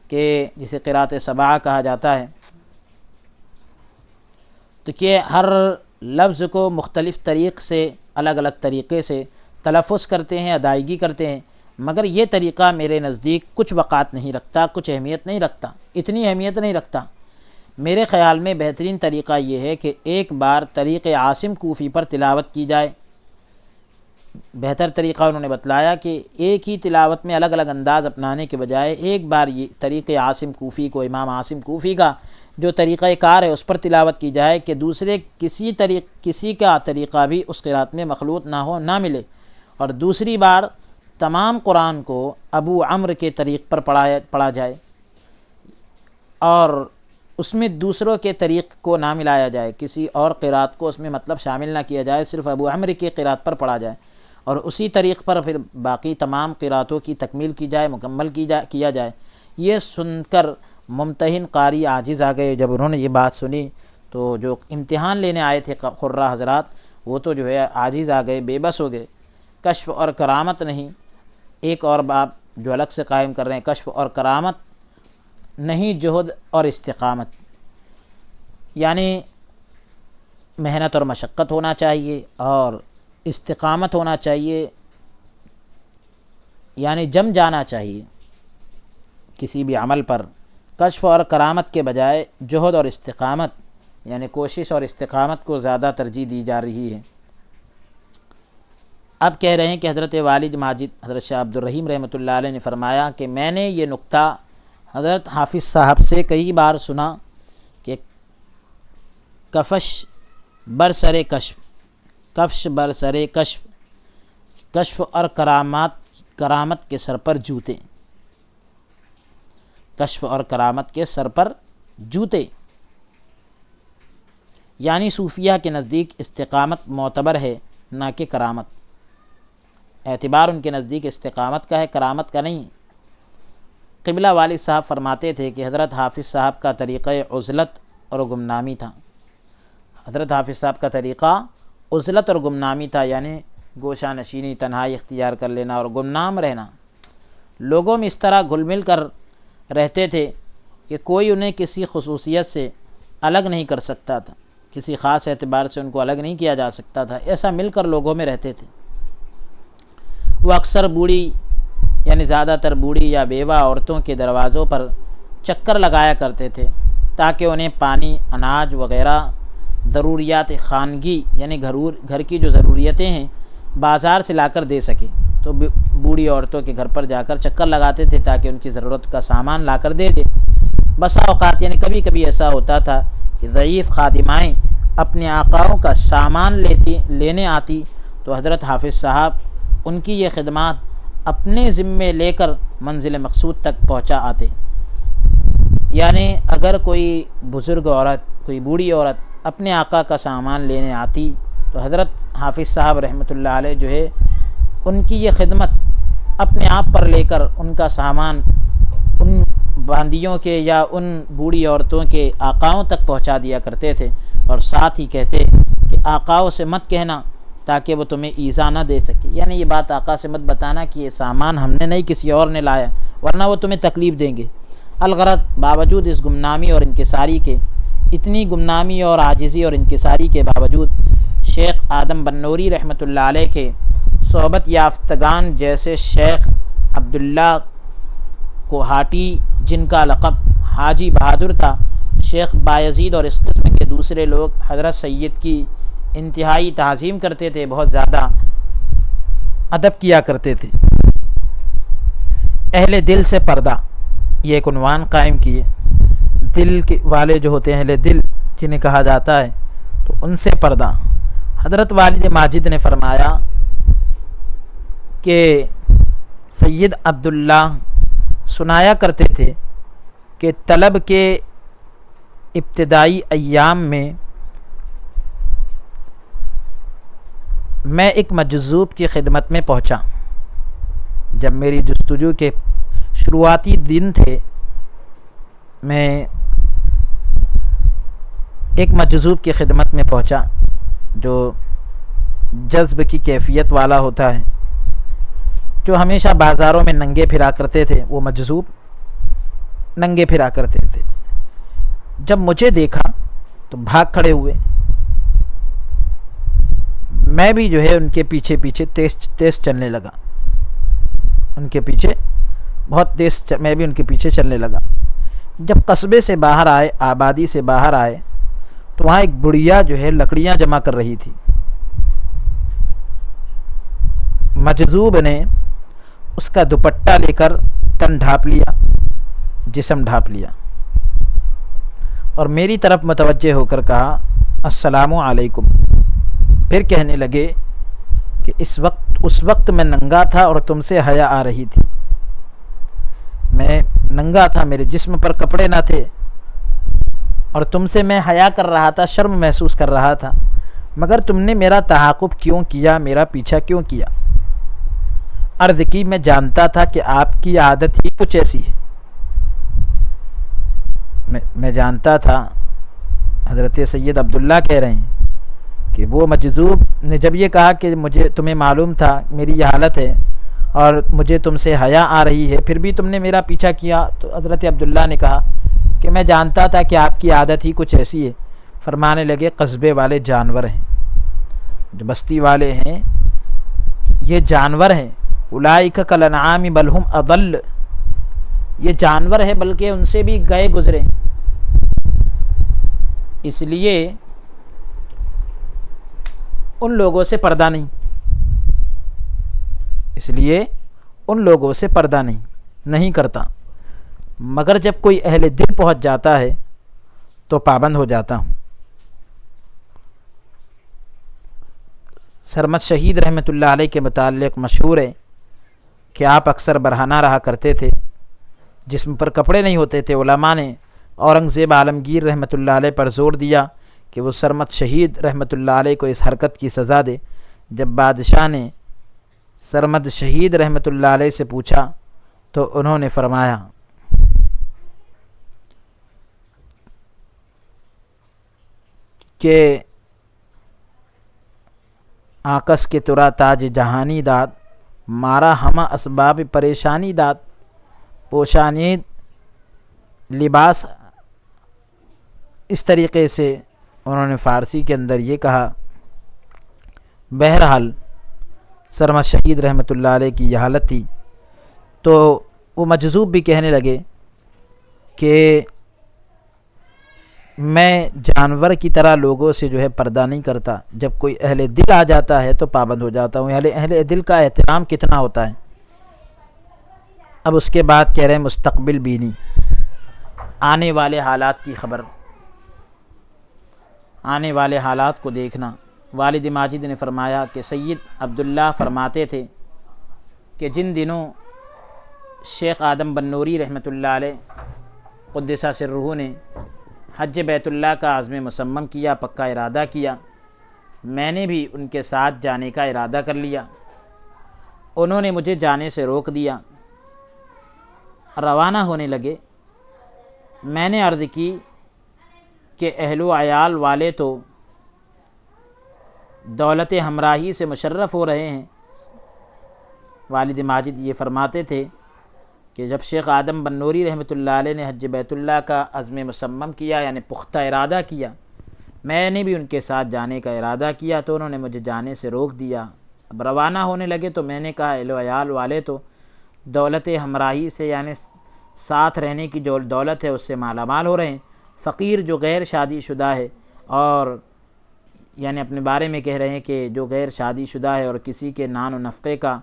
کہ جسے قرأت سبعہ کہا جاتا ہے، تو کہ ہر لفظ کو مختلف طریق سے، الگ الگ طریقے سے تلفظ کرتے ہیں، ادائیگی کرتے ہیں، مگر یہ طریقہ میرے نزدیک کچھ وقعت نہیں رکھتا، کچھ اہمیت نہیں رکھتا، اتنی اہمیت نہیں رکھتا۔ میرے خیال میں بہترین طریقہ یہ ہے کہ ایک بار طریق عاصم کوفی پر تلاوت کی جائے۔ بہتر طریقہ انہوں نے بتلایا کہ ایک ہی تلاوت میں الگ الگ انداز اپنانے کے بجائے ایک بار یہ طریق عاصم کوفی کو، امام عاصم کوفی کا جو طریقہ کار ہے اس پر تلاوت کی جائے کہ دوسرے کسی کا طریقہ بھی اس قرات میں مخلوط نہ ہو، نہ ملے، اور دوسری بار تمام قرآن کو ابو عمرو کے طریق پر پڑھا جائے اور اس میں دوسروں کے طریق کو نہ ملایا جائے، کسی اور قرات کو اس میں مطلب شامل نہ کیا جائے، صرف ابو عمرو کے قرات پر پڑھا جائے اور اسی طریق پر پھر باقی تمام قراتوں کی تکمیل کی جائے، مکمل کیا جائے۔ یہ سن کر ممتحن قاری عاجز آ گئے۔ جب انہوں نے یہ بات سنی تو جو امتحان لینے آئے تھے قراء حضرات وہ تو جو ہے عاجز آ گئے، بے بس ہو گئے۔ کشف اور کرامت نہیں، ایک اور باب جو الگ سے قائم کر رہے ہیں، کشف اور کرامت نہیں، جہد اور استقامت، یعنی محنت اور مشقت ہونا چاہیے اور استقامت ہونا چاہیے، یعنی جم جانا چاہیے کسی بھی عمل پر۔ کشف اور کرامت کے بجائے جہد اور استقامت یعنی کوشش اور استقامت کو زیادہ ترجیح دی جا رہی ہے۔ اب کہہ رہے ہیں کہ حضرت والد ماجد حضرت شاہ عبد الرحیم رحمۃ اللہ علیہ نے فرمایا کہ میں نے یہ نکتہ حضرت حافظ صاحب سے کئی بار سنا کہ کفش برسر کشف، کشف اور کرامت کے سر پر جوتے، کشف اور کرامت کے سر پر جوتے، یعنی صوفیہ کے نزدیک استقامت معتبر ہے نہ کہ کرامت، اعتبار ان کے نزدیک استقامت کا ہے، کرامت کا نہیں۔ قبلہ والد صاحب فرماتے تھے کہ حضرت حافظ صاحب کا طریقہ عزلت اور گمنامی تھا، حضرت حافظ صاحب کا طریقہ عزلت اور گمنامی تھا، یعنی گوشہ نشینی، تنہائی اختیار کر لینا اور گمنام رہنا۔ لوگوں میں اس طرح گھل مل کر رہتے تھے کہ کوئی انہیں کسی خصوصیت سے الگ نہیں کر سکتا تھا، کسی خاص اعتبار سے ان کو الگ نہیں کیا جا سکتا تھا، ایسا مل کر لوگوں میں رہتے تھے۔ وہ اکثر بوڑھی یعنی زیادہ تر بوڑھی یا بیوہ عورتوں کے دروازوں پر چکر لگایا کرتے تھے تاکہ انہیں پانی، اناج وغیرہ ضروریات خانگی یعنی گھر کی جو ضروریتیں ہیں بازار سے لا کر دے سکے، تو بوڑھی عورتوں کے گھر پر جا کر چکر لگاتے تھے تاکہ ان کی ضرورت کا سامان لا کر دے دے۔ بسا اوقات یعنی کبھی کبھی ایسا ہوتا تھا کہ ضعیف خادمائیں اپنے آقاؤں کا سامان لینے آتی تو حضرت حافظ صاحب ان کی یہ خدمات اپنے ذمے لے کر منزل مقصود تک پہنچا آتے۔ یعنی اگر کوئی بزرگ عورت، کوئی بوڑھی عورت اپنے آقا کا سامان لینے آتی تو حضرت حافظ صاحب رحمۃ اللہ علیہ جو ہے ان کی یہ خدمت اپنے آپ پر لے کر ان کا سامان ان باندیوں کے یا ان بوڑھی عورتوں کے آقاؤں تک پہنچا دیا کرتے تھے، اور ساتھ ہی کہتے کہ آقاؤں سے مت کہنا تاکہ وہ تمہیں ایذا نہ دے سکے، یعنی یہ بات آقا سے مت بتانا کہ یہ سامان ہم نے نہیں کسی اور نے لایا ورنہ وہ تمہیں تکلیف دیں گے۔ الغرض باوجود اس گمنامی اور انکساری کے، اتنی گمنامی اور عاجزی اور انکساری کے باوجود شیخ آدم بنوری رحمۃ اللہ علیہ کے صحبت یافتگان جیسے شیخ عبداللہ کوہاٹی جن کا لقب حاجی بہادر تھا، شیخ بایزید اور اس قسم کے دوسرے لوگ حضرت سید کی انتہائی تعظیم کرتے تھے، بہت زیادہ ادب کیا کرتے تھے۔ اہل دل سے پردہ، یہ ایک عنوان قائم کیے۔ دل کے والے جو ہوتے ہیں اہل دل جنہیں کہا جاتا ہے تو ان سے پردہ۔ حضرت والد ماجد نے فرمایا کہ سید عبداللہ سنایا کرتے تھے کہ طلب کے ابتدائی ایام میں میں ایک مجذوب کی خدمت میں پہنچا۔ جب میری جستجو کے شروعاتی دن تھے، میں ایک مجذوب کی خدمت میں پہنچا جو جذب کی کیفیت والا ہوتا ہے، جو ہمیشہ بازاروں میں ننگے پھرا کرتے تھے، وہ مجذوب ننگے پھرا کرتے تھے۔ جب مجھے دیکھا تو بھاگ کھڑے ہوئے، میں بھی جو ہے ان کے پیچھے تیز چلنے لگا، ان کے پیچھے بہت تیز میں بھی ان کے پیچھے چلنے لگا۔ جب قصبے سے باہر آئے، آبادی سے باہر آئے، تو وہاں ایک بڑھیا جو ہے لکڑیاں جمع کر رہی تھی۔ مجذوب نے اس کا دوپٹہ لے کر تن ڈھانپ لیا، جسم ڈھانپ لیا، اور میری طرف متوجہ ہو کر کہا السلام علیکم۔ پھر کہنے لگے کہ اس وقت میں ننگا تھا اور تم سے حیا آ رہی تھی۔ میں ننگا تھا، میرے جسم پر کپڑے نہ تھے، اور تم سے میں حیا کر رہا تھا، شرم محسوس کر رہا تھا، مگر تم نے میرا تعاقب کیوں کیا، میرا پیچھا کیوں کیا؟ عرض کی میں جانتا تھا کہ آپ کی عادت ہی کچھ ایسی ہے۔ میں جانتا تھا، حضرت سید عبداللہ کہہ رہے ہیں کہ وہ مجذوب نے جب یہ کہا کہ مجھے تمہیں معلوم تھا میری یہ حالت ہے اور مجھے تم سے حیا آ رہی ہے، پھر بھی تم نے میرا پیچھا کیا، تو حضرت عبداللہ نے کہا کہ میں جانتا تھا کہ آپ کی عادت ہی کچھ ایسی ہے۔ فرمانے لگے قصبے والے جانور ہیں، جو بستی والے ہیں یہ جانور ہیں، اولئک کالانعام بل ہم اضل، یہ جانور ہے بلکہ ان سے بھی گئے گزرے۔ اس لیے ان لوگوں سے پردہ نہیں کرتا، مگر جب کوئی اہل دل پہنچ جاتا ہے تو پابند ہو جاتا ہوں۔ سرمد شہید رحمۃ اللہ علیہ کے متعلق مشہور ہے کہ آپ اکثر برہنہ رہا کرتے تھے، جسم پر کپڑے نہیں ہوتے تھے۔ علماء نے اورنگزیب عالمگیر رحمۃ اللہ علیہ پر زور دیا کہ وہ سرمد شہید رحمۃ اللہ علیہ کو اس حرکت کی سزا دے۔ جب بادشاہ نے سرمد شہید رحمۃ اللہ علیہ سے پوچھا تو انہوں نے فرمایا کہ آکس کے ترا تاج جہانی داد، مارا ہمہ اسباب پریشانی داد، پوشانید لباس۔ اس طریقے سے انہوں نے فارسی کے اندر یہ کہا۔ بہرحال سرمد شہید رحمۃ اللہ علیہ کی یہ حالت تھی، تو وہ مجذوب بھی کہنے لگے کہ میں جانور کی طرح لوگوں سے جو ہے پردہ نہیں کرتا، جب کوئی اہل دل آ جاتا ہے تو پابند ہو جاتا ہوں۔ اہل دل کا احترام کتنا ہوتا ہے۔ اب اس کے بعد کہہ رہے ہیں مستقبل بینی، آنے والے حالات کی خبر، آنے والے حالات کو دیکھنا۔ والد ماجد نے فرمایا کہ سید عبداللہ فرماتے تھے کہ جن دنوں شیخ آدم بنوری رحمۃ اللہ علیہ قدس سرہ نے حج بیت اللہ کا عزم مصمم کیا، پکا ارادہ کیا، میں نے بھی ان کے ساتھ جانے کا ارادہ کر لیا۔ انہوں نے مجھے جانے سے روک دیا، روانہ ہونے لگے۔ میں نے عرض کی کہ اہل و عیال والے تو دولت ہمراہی سے مشرف ہو رہے ہیں۔ والد ماجد یہ فرماتے تھے کہ جب شیخ آدم بنوری رحمۃ اللہ علیہ نے حج بیت اللہ کا عزم مصمم کیا، یعنی پختہ ارادہ کیا، میں نے بھی ان کے ساتھ جانے کا ارادہ کیا، تو انہوں نے مجھے جانے سے روک دیا۔ اب روانہ ہونے لگے تو میں نے کہا اہل و عیال والے تو دولت ہمراہی سے، یعنی ساتھ رہنے کی جو دولت ہے اس سے مالا مال ہو رہے ہیں۔ فقیر جو غیر شادی شدہ ہے، اور یعنی اپنے بارے میں کہہ رہے ہیں کہ جو غیر شادی شدہ ہے اور کسی کے نان و نفقے کا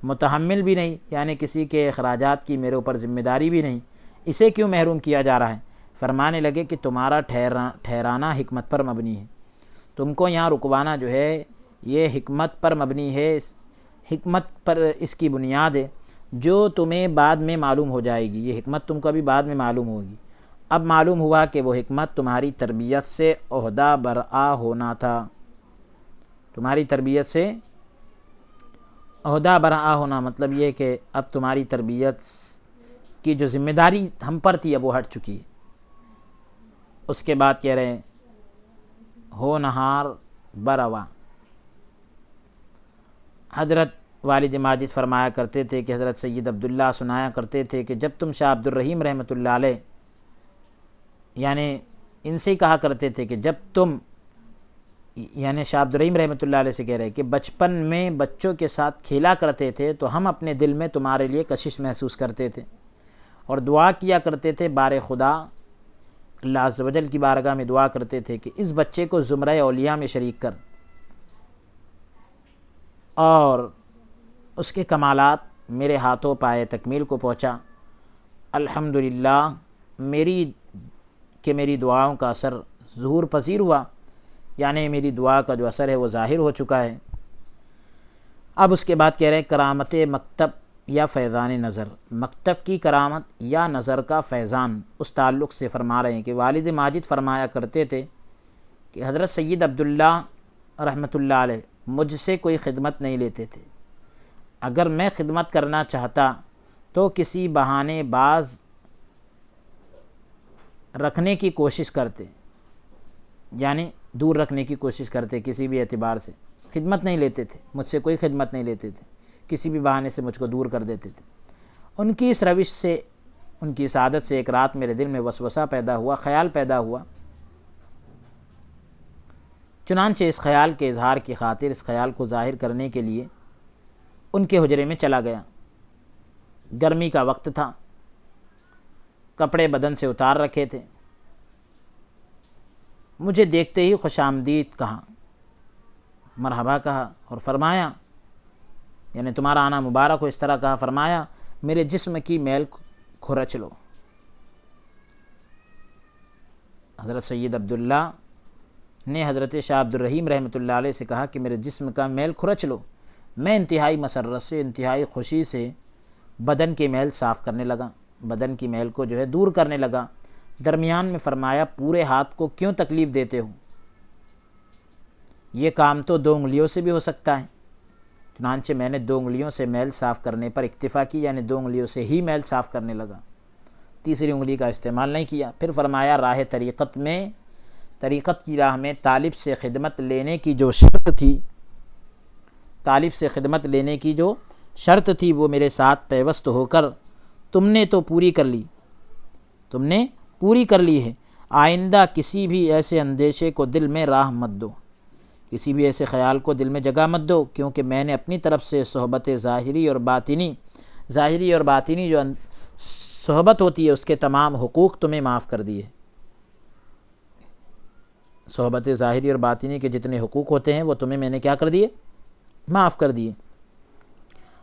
متحمل بھی نہیں، یعنی کسی کے اخراجات کی میرے اوپر ذمہ داری بھی نہیں، اسے کیوں محروم کیا جا رہا ہے؟ فرمانے لگے کہ تمہارا ٹھہرانا حکمت پر مبنی ہے، تم کو یہاں رکوانا جو ہے یہ حکمت پر مبنی ہے، حکمت پر اس کی بنیاد ہے جو تمہیں بعد میں معلوم ہو جائے گی۔ یہ حکمت تم کو بھی بعد میں معلوم ہوگی۔ اب معلوم ہوا کہ وہ حکمت تمہاری تربیت سے عہدہ برآ ہونا تھا، تمہاری تربیت سے عہدہ برآ ہونا، مطلب یہ کہ اب تمہاری تربیت کی جو ذمہ داری ہم پر تھی اب وہ ہٹ چکی ہے۔ اس کے بعد کہہ رہے ہیں ہو نہار بروا۔ حضرت والد ماجد فرمایا کرتے تھے کہ حضرت سید عبداللہ سنایا کرتے تھے کہ جب تم شاہ عبدالرحیم رحمۃ اللہ علیہ، یعنی ان سے کہا کرتے تھے کہ جب تم، یعنی شاہ عبدالرحیم رحمۃ اللہ علیہ سے کہہ رہے کہ بچپن میں بچوں کے ساتھ کھیلا کرتے تھے تو ہم اپنے دل میں تمہارے لیے کشش محسوس کرتے تھے، اور دعا کیا کرتے تھے بار خدا اللہ عز و جل کی بارگاہ میں دعا کرتے تھے کہ اس بچے کو زمرہ اولیاء میں شریک کر، اور اس کے کمالات میرے ہاتھوں پائے تکمیل کو پہنچا۔ الحمدللہ میری دعاؤں کا اثر ظہور پذیر ہوا، یعنی میری دعا کا جو اثر ہے وہ ظاہر ہو چکا ہے۔ اب اس کے بعد کہہ رہے ہیں کرامت مکتب یا فیضان نظر، مکتب کی کرامت یا نظر کا فیضان، اس تعلق سے فرما رہے ہیں کہ والد ماجد فرمایا کرتے تھے کہ حضرت سید عبداللہ رحمۃ اللہ علیہ مجھ سے کوئی خدمت نہیں لیتے تھے، اگر میں خدمت کرنا چاہتا تو کسی بہانے باز رکھنے کی کوشش کرتے، یعنی دور رکھنے کی کوشش کرتے، کسی بھی اعتبار سے خدمت نہیں لیتے تھے، مجھ سے کوئی خدمت نہیں لیتے تھے، کسی بھی بہانے سے مجھ کو دور کر دیتے تھے۔ ان کی اس روش سے، ان کی اس عادت سے ایک رات میرے دل میں وسوسہ پیدا ہوا، خیال پیدا ہوا، چنانچہ اس خیال کے اظہار کی خاطر، اس خیال کو ظاہر کرنے کے لیے ان کے حجرے میں چلا گیا۔ گرمی کا وقت تھا، کپڑے بدن سے اتار رکھے تھے، مجھے دیکھتے ہی خوش آمدید کہا، مرحبا کہا، اور فرمایا، یعنی تمہارا آنا مبارک ہو، اس طرح کہا، فرمایا میرے جسم کی میل کھرچ لو۔ حضرت سید عبداللہ نے حضرت شاہ عبد الرحیم رحمۃ اللہ علیہ سے کہا کہ میرے جسم کا میل کھرچ لو۔ میں انتہائی مسرت سے، انتہائی خوشی سے بدن کی میل صاف کرنے لگا، بدن کی میل کو جو ہے دور کرنے لگا۔ درمیان میں فرمایا پورے ہاتھ کو کیوں تکلیف دیتے ہو، یہ کام تو 2 انگلیوں سے بھی ہو سکتا ہے۔ چنانچہ میں نے 2 انگلیوں سے میل صاف کرنے پر اکتفا کی، یعنی 2 انگلیوں سے ہی میل صاف کرنے لگا، تیسری انگلی کا استعمال نہیں کیا۔ پھر فرمایا راہ طریقت کی راہ میں طالب سے خدمت لینے کی جو شرط تھی، طالب سے خدمت لینے کی جو شرط تھی وہ میرے ساتھ پیوست ہو کر تم نے تو پوری کر لی، تم نے پوری کر لی ہے۔ آئندہ کسی بھی ایسے اندیشے کو دل میں راہ مت دو، کسی بھی ایسے خیال کو دل میں جگہ مت دو، کیونکہ میں نے اپنی طرف سے صحبت ظاہری اور باطنی جو صحبت ہوتی ہے اس کے تمام حقوق تمہیں معاف کر دیے۔ صحبت ظاہری اور باطنی کے جتنے حقوق ہوتے ہیں وہ تمہیں میں نے کیا کر دیے، معاف کر دیے۔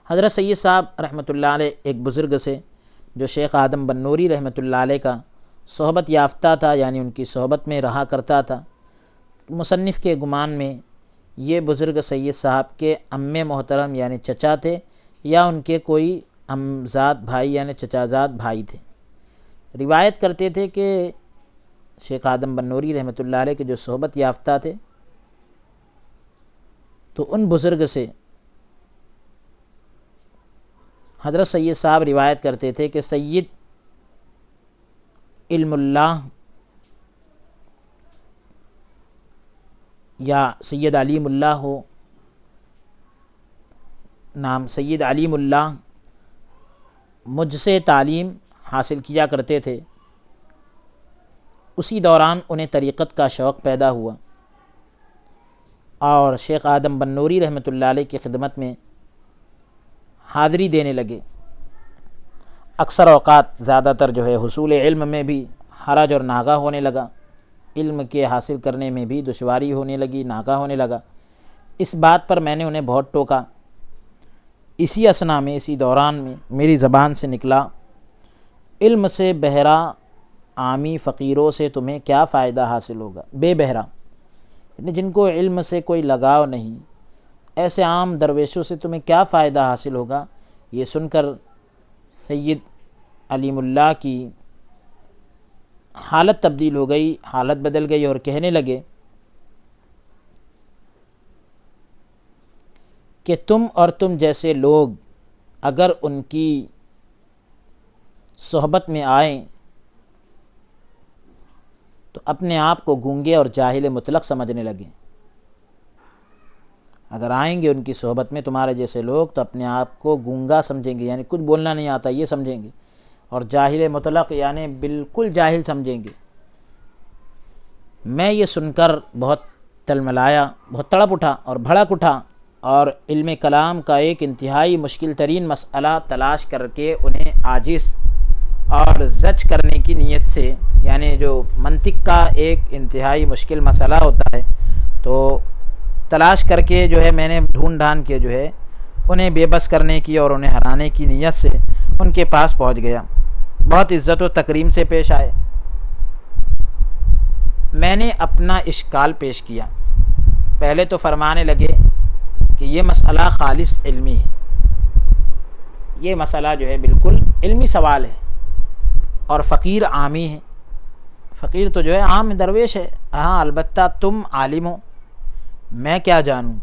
حضرت سید صاحب رحمۃ اللہ علیہ ایک بزرگ سے جو شیخ آدم بنوری رحمۃ اللہ علیہ کا صحبت یافتہ تھا، یعنی ان کی صحبت میں رہا کرتا تھا، مصنف کے گمان میں یہ بزرگ سید صاحب کے عم محترم یعنی چچا تھے، یا ان کے کوئی عمزاد بھائی یعنی چچازاد بھائی تھے۔ روایت کرتے تھے کہ شیخ آدم بنوری رحمۃ اللہ علیہ کے جو صحبت یافتہ تھے تو ان بزرگ سے حضرت سید صاحب روایت کرتے تھے کہ سید علم اللہ یا سید علیم اللہ ہو، نام سید علیم اللہ مجھ سے تعلیم حاصل کیا کرتے تھے۔ اسی دوران انہیں طریقت کا شوق پیدا ہوا اور شیخ آدم بنوری رحمۃ اللہ علیہ کی خدمت میں حاضری دینے لگے۔ اکثر اوقات زیادہ تر جو ہے حصول علم میں بھی حرج اور ناغہ ہونے لگا، علم کے حاصل کرنے میں بھی دشواری ہونے لگی، ناغہ ہونے لگا۔ اس بات پر میں نے انہیں بہت ٹوکا۔ اسی اثنا میں، اسی دوران میں میری زبان سے نکلا، علم سے بہرا عامی فقیروں سے تمہیں کیا فائدہ حاصل ہوگا۔ بے بہرا یعنی جن کو علم سے کوئی لگاؤ نہیں، ایسے عام درویشوں سے تمہیں کیا فائدہ حاصل ہوگا۔ یہ سن کر سید علیم اللہ کی حالت تبدیل ہو گئی، حالت بدل گئی اور کہنے لگے کہ تم اور تم جیسے لوگ اگر ان کی صحبت میں آئیں تو اپنے آپ کو گونگے اور جاہل مطلق سمجھنے لگیں۔ اگر آئیں گے ان کی صحبت میں تمہارے جیسے لوگ تو اپنے آپ کو گونگا سمجھیں گے، یعنی کچھ بولنا نہیں آتا یہ سمجھیں گے، اور جاہل مطلق یعنی بالکل جاہل سمجھیں گے۔ میں یہ سن کر بہت تلملایا، بہت تڑپ اٹھا اور بھڑک اٹھا، اور علم کلام کا ایک انتہائی مشکل ترین مسئلہ تلاش کر کے انہیں عاجز اور زج کرنے کی نیت سے، یعنی جو منطق کا ایک انتہائی مشکل مسئلہ ہوتا ہے، تو تلاش کر کے جو ہے میں نے ڈھونڈ ڈھانڈ کے جو ہے انہیں بے بس کرنے کی اور انہیں ہرانے کی نیت سے ان کے پاس پہنچ گیا۔ بہت عزت و تکریم سے پیش آئے۔ میں نے اپنا اشکال پیش کیا۔ پہلے تو فرمانے لگے کہ یہ مسئلہ خالص علمی ہے، یہ مسئلہ جو ہے بالکل علمی سوال ہے، اور فقیر عامی ہے، فقیر تو جو ہے عام درویش ہے، ہاں البتہ تم عالم ہو، میں کیا جانوں،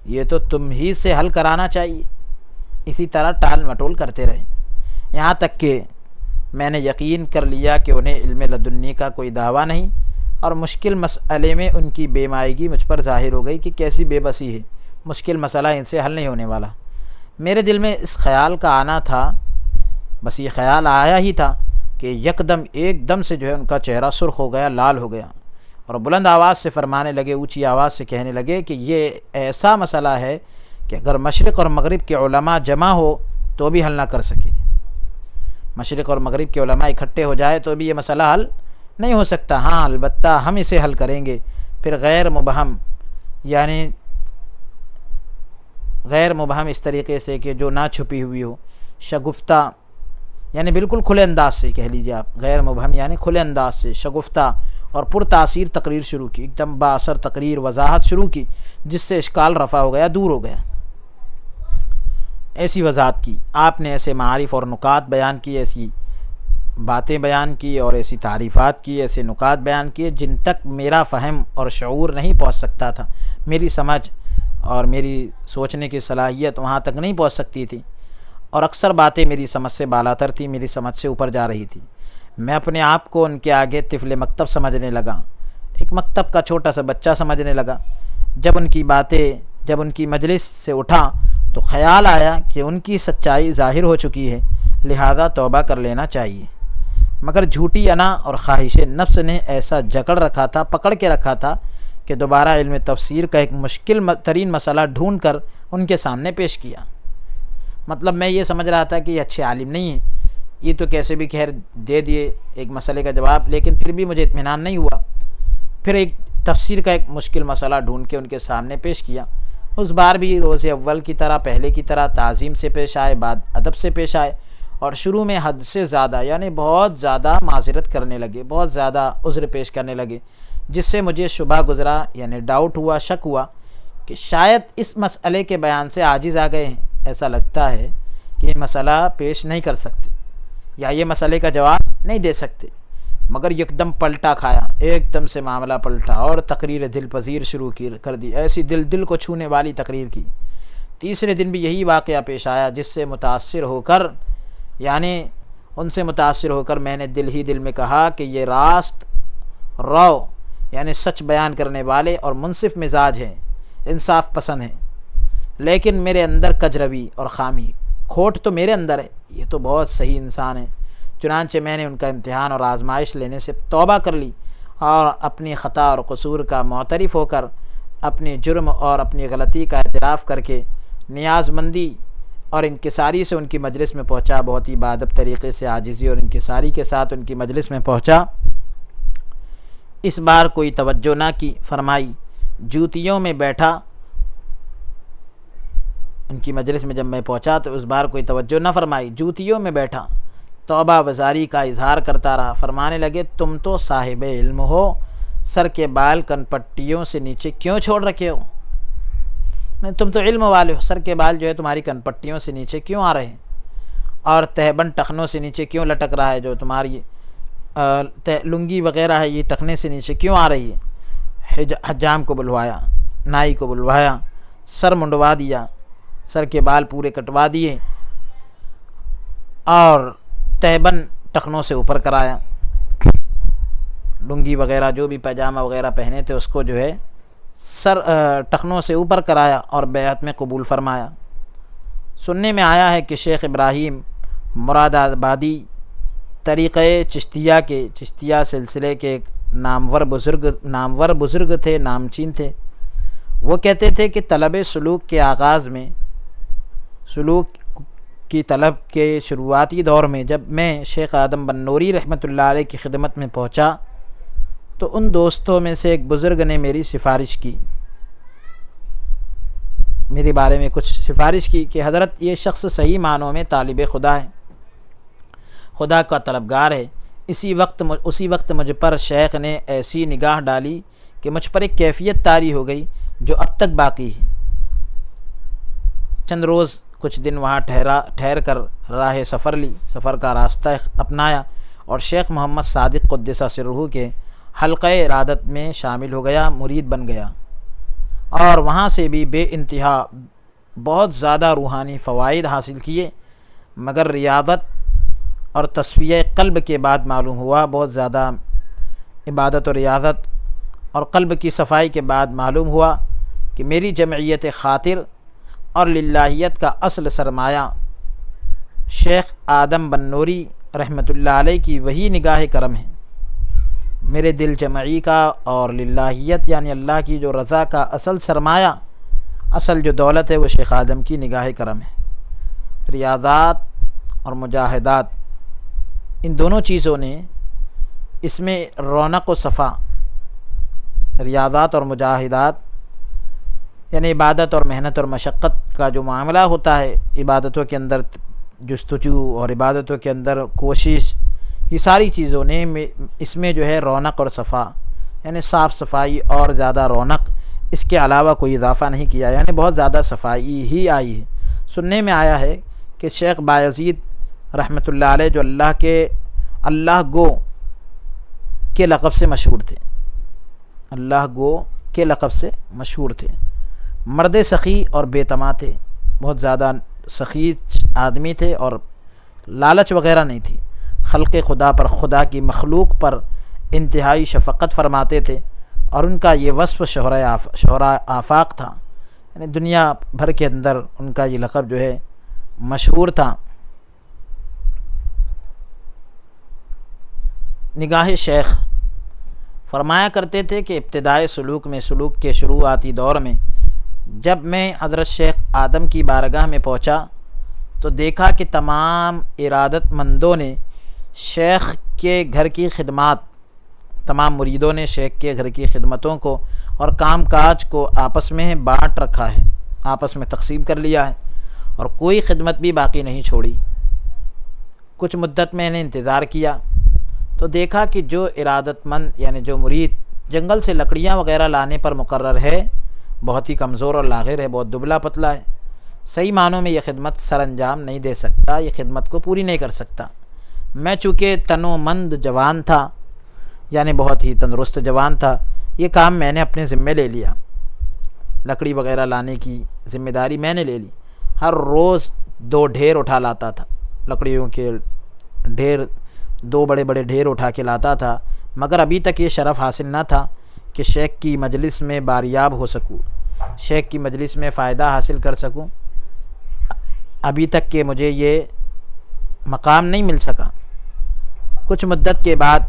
یہ تو تم ہی سے حل کرانا چاہیے۔ اسی طرح ٹال مٹول کرتے رہے، یہاں تک کہ میں نے یقین کر لیا کہ انہیں علم لدنی کا کوئی دعویٰ نہیں، اور مشکل مسئلے میں ان کی بے مائگی مجھ پر ظاہر ہو گئی کہ کیسی بے بسی ہے، مشکل مسئلہ ان سے حل نہیں ہونے والا۔ میرے دل میں اس خیال کا آنا تھا، بس یہ خیال آیا ہی تھا کہ ایک دم سے جو ہے ان کا چہرہ سرخ ہو گیا، لال ہو گیا، اور بلند آواز سے فرمانے لگے، اونچی آواز سے کہنے لگے کہ یہ ایسا مسئلہ ہے کہ اگر مشرق اور مغرب کے علماء جمع ہو تو بھی حل نہ کر سکے، مشرق اور مغرب کے علماء اکٹھے ہو جائے تو بھی یہ مسئلہ حل نہیں ہو سکتا۔ ہاں البتہ ہم اسے حل کریں گے، پھر غیر مبہم، یعنی غیر مبہم اس طریقے سے کہ جو نہ چھپی ہوئی ہو، شگفتہ، یعنی بالکل کھلے انداز سے کہہ لیجیے آپ، غیر مبہم یعنی کھلے انداز سے شگفتہ اور پر تاثیر تقریر شروع کی، ایک دم با اثر تقریر وضاحت شروع کی، جس سے اشکال رفع ہو گیا، دور ہو گیا۔ ایسی وضاحت کی آپ نے، ایسے معارف اور نکات بیان کی، ایسی باتیں بیان کی اور ایسی تعریفات کی، ایسے نکات بیان کیے جن تک میرا فہم اور شعور نہیں پہنچ سکتا تھا، میری سمجھ اور میری سوچنے کی صلاحیت وہاں تک نہیں پہنچ سکتی تھی، اور اکثر باتیں میری سمجھ سے بالاتر تھی، میری سمجھ سے اوپر جا رہی تھی۔ میں اپنے آپ کو ان کے آگے طفل مکتب سمجھنے لگا، ایک مکتب کا چھوٹا سا بچہ سمجھنے لگا۔ جب ان کی مجلس سے اٹھا تو خیال آیا کہ ان کی سچائی ظاہر ہو چکی ہے، لہذا توبہ کر لینا چاہیے، مگر جھوٹی انا اور خواہش نفس نے ایسا پکڑ کے رکھا تھا کہ دوبارہ علم تفسیر کا ایک مشکل ترین مسئلہ ڈھونڈ کر ان کے سامنے پیش کیا۔ مطلب میں یہ سمجھ رہا تھا کہ یہ اچھے عالم نہیں ہیں، یہ تو کیسے بھی خیر دے دیے ایک مسئلے کا جواب، لیکن پھر بھی مجھے اطمینان نہیں ہوا۔ پھر ایک تفسیر کا ایک مشکل مسئلہ ڈھونڈ کے ان کے سامنے پیش کیا۔ اس بار بھی روز اول کی طرح، پہلے کی طرح تعظیم سے پیش آئے، بعد ادب سے پیش آئے، اور شروع میں حد سے زیادہ یعنی بہت زیادہ معذرت کرنے لگے، بہت زیادہ عذر پیش کرنے لگے، جس سے مجھے شبہ گزرا، یعنی ڈاؤٹ ہوا، شک ہوا کہ شاید اس مسئلے کے بیان سے عاجز آ گئے ہیں۔ ایسا لگتا ہے کہ یہ مسئلہ پیش نہیں کر سکتے یا یہ مسئلے کا جواب نہیں دے سکتے، مگر یکدم پلٹا کھایا، ایک دم سے معاملہ پلٹا اور تقریر دل پذیر شروع کر دی، ایسی دل کو چھونے والی تقریر کی۔ تیسرے دن بھی یہی واقعہ پیش آیا، جس سے متاثر ہو کر، یعنی ان سے متاثر ہو کر میں نے دل میں کہا کہ یہ راست رو، یعنی سچ بیان کرنے والے اور منصف مزاج ہیں، انصاف پسند ہیں، لیکن میرے اندر کجروی اور خامی، کھوٹ تو میرے اندر ہے، یہ تو بہت صحیح انسان ہے۔ چنانچہ میں نے ان کا امتحان اور آزمائش لینے سے توبہ کر لی، اور اپنی خطا اور قصور کا معترف ہو کر، اپنے جرم اور اپنی غلطی کا اعتراف کر کے، نیاز مندی اور انکساری سے ان کی مجلس میں پہنچا، بہت ہی بادب طریقے سے عاجزی اور انکساری کے ساتھ ان کی مجلس میں پہنچا۔ اس بار کوئی توجہ نہ کی فرمائی، جوتیوں میں بیٹھا۔ ان کی مجلس میں جب میں پہنچا تو اس بار کوئی توجہ نہ فرمائی، جوتیوں میں بیٹھا، توبہ وزاری کا اظہار کرتا رہا۔ فرمانے لگے، تم تو صاحب علم ہو، سر کے بال کن پٹیوں سے نیچے کیوں چھوڑ رکھے ہو؟ تم تو علم والے ہو، سر کے بال جو ہے تمہاری کن پٹیوں سے نیچے کیوں آ رہے ہیں، اور تہبند ٹخنوں سے نیچے کیوں لٹک رہا ہے، جو تمہاری لنگی وغیرہ ہے یہ ٹخنے سے نیچے کیوں آ رہی ہے؟ حجام کو بلوایا، نائی کو بلوایا، سر منڈوا دیا، سر کے بال پورے کٹوا دیے، اور تہبند ٹخنوں سے اوپر کرایا، لنگی وغیرہ جو بھی پاجامہ وغیرہ پہنے تھے اس کو جو ہے سر ٹخنوں سے اوپر کرایا اور بیعت میں قبول فرمایا۔ سننے میں آیا ہے کہ شیخ ابراہیم مراد آبادی طریقہ چشتیہ سلسلے کے ایک نامور بزرگ تھے، نامچین تھے۔ وہ کہتے تھے کہ طلب سلوک کے آغاز میں، سلوک کی طلب کے شروعاتی دور میں جب میں شیخ آدم بنوری رحمۃ اللہ علیہ کی خدمت میں پہنچا تو ان دوستوں میں سے ایک بزرگ نے میری سفارش کی، میرے بارے میں کچھ سفارش کی کہ حضرت یہ شخص صحیح معنوں میں طالب خدا ہے، خدا کا طلبگار ہے۔ اسی وقت مجھ پر شیخ نے ایسی نگاہ ڈالی کہ مجھ پر ایک کیفیت طاری ہو گئی جو اب تک باقی ہے۔ چند روز کچھ دن وہاں ٹھہر کر راہ سفر کا راستہ اپنایا اور شیخ محمد صادق قدس سرہ کے حلقہ ارادت میں شامل ہو گیا، مرید بن گیا، اور وہاں سے بھی بے انتہا بہت زیادہ روحانی فوائد حاصل کیے، مگر ریاضت اور تصفیہ قلب کے بعد معلوم ہوا، بہت زیادہ عبادت و ریاضت اور قلب کی صفائی کے بعد معلوم ہوا کہ میری جمعیت خاطر اور للہیت کا اصل سرمایہ شیخ آدم بنوری رحمۃ اللہ علیہ کی وہی نگاہ کرم ہے۔ میرے دل جمعی کا اور للہیت یعنی اللہ کی جو رضا کا اصل سرمایہ، اصل جو دولت ہے وہ شیخ آدم کی نگاہ کرم ہے۔ ریاضات اور مجاہدات، ان دونوں چیزوں نے اس میں رونق و صفا، ریاضات اور مجاہدات یعنی عبادت اور محنت اور مشقت کا جو معاملہ ہوتا ہے، عبادتوں کے اندر جستجو اور عبادتوں کے اندر کوشش، یہ ساری چیزوں نے اس میں جو ہے رونق اور صفا یعنی صاف صفائی اور زیادہ رونق، اس کے علاوہ کوئی اضافہ نہیں کیا، یعنی بہت زیادہ صفائی ہی آئی ہے۔ سننے میں آیا ہے کہ شیخ بایزید رحمۃ اللہ علیہ جو اللہ گو کے لقب سے مشہور تھے، اللہ گو کے لقب سے مشہور تھے، مرد سخی اور بے طمع تھے، بہت زیادہ سخی آدمی تھے اور لالچ وغیرہ نہیں تھی، خلق خدا پر، خدا کی مخلوق پر انتہائی شفقت فرماتے تھے، اور ان کا یہ وصف شہرۂ آفاق تھا، یعنی دنیا بھر کے اندر ان کا یہ لقب جو ہے مشہور تھا۔ نگاہ شیخ فرمایا کرتے تھے کہ ابتدائے سلوک کے شروعاتی دور میں جب میں حضرت شیخ آدم کی بارگاہ میں پہنچا تو دیکھا کہ تمام ارادت مندوں نے شیخ کے گھر کی خدمات، تمام مریدوں نے شیخ کے گھر کی خدمتوں کو اور کام کاج کو آپس میں بانٹ رکھا ہے، آپس میں تقسیم کر لیا ہے، اور کوئی خدمت بھی باقی نہیں چھوڑی۔ کچھ مدت میں نے انتظار کیا تو دیکھا کہ جو ارادت مند یعنی جو مرید جنگل سے لکڑیاں وغیرہ لانے پر مقرر ہے بہت ہی کمزور اور لاغر ہے، بہت دبلا پتلا ہے، صحیح معنوں میں یہ خدمت سر انجام نہیں دے سکتا، یہ خدمت کو پوری نہیں کر سکتا۔ میں چونکہ تن و مند جوان تھا، یعنی بہت ہی تندرست جوان تھا، یہ کام میں نے اپنے ذمے لے لیا، لکڑی وغیرہ لانے کی ذمہ داری میں نے لے لی۔ ہر روز 2 ڈھیر اٹھا لاتا تھا، لکڑیوں کے ڈھیر، 2 بڑے بڑے ڈھیر اٹھا کے لاتا تھا، مگر ابھی تک یہ شرف حاصل نہ تھا کہ شیخ کی مجلس میں باریاب ہو سکوں، شیخ کی مجلس میں فائدہ حاصل کر سکوں، ابھی تک کہ مجھے یہ مقام نہیں مل سکا۔ کچھ مدت کے بعد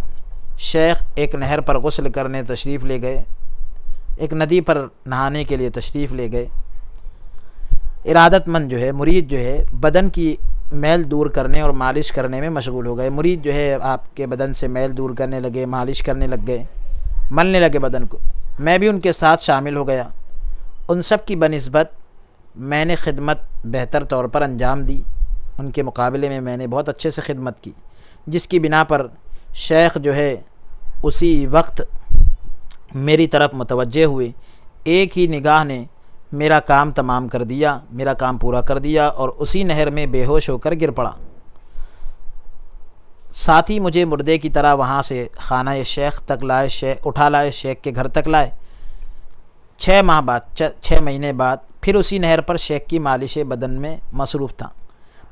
شیخ ایک نہر پر غسل کرنے تشریف لے گئے، ایک ندی پر نہانے کے لیے تشریف لے گئے۔ ارادت مند جو ہے، مرید جو ہے، بدن کی میل دور کرنے اور مالش کرنے میں مشغول ہو گئے۔ مرید جو ہے آپ کے بدن سے میل دور کرنے لگے، مالش کرنے لگ گئے، ملنے لگے بدن کو۔ میں بھی ان کے ساتھ شامل ہو گیا۔ ان سب کی بنسبت میں نے خدمت بہتر طور پر انجام دی، ان کے مقابلے میں نے بہت اچھے سے خدمت کی، جس کی بنا پر شیخ جو ہے اسی وقت میری طرف متوجہ ہوئے، ایک ہی نگاہ نے میرا کام تمام کر دیا، میرا کام پورا کر دیا، اور اسی نہر میں بے ہوش ہو کر گر پڑا۔ ساتھ ہی مجھے مردے کی طرح وہاں سے خانہ شیخ تک لائے، اٹھا لائے، شیخ کے گھر تک لائے۔ 6 مہینے بعد پھر اسی نہر پر شیخ کی مالش بدن میں مصروف تھا،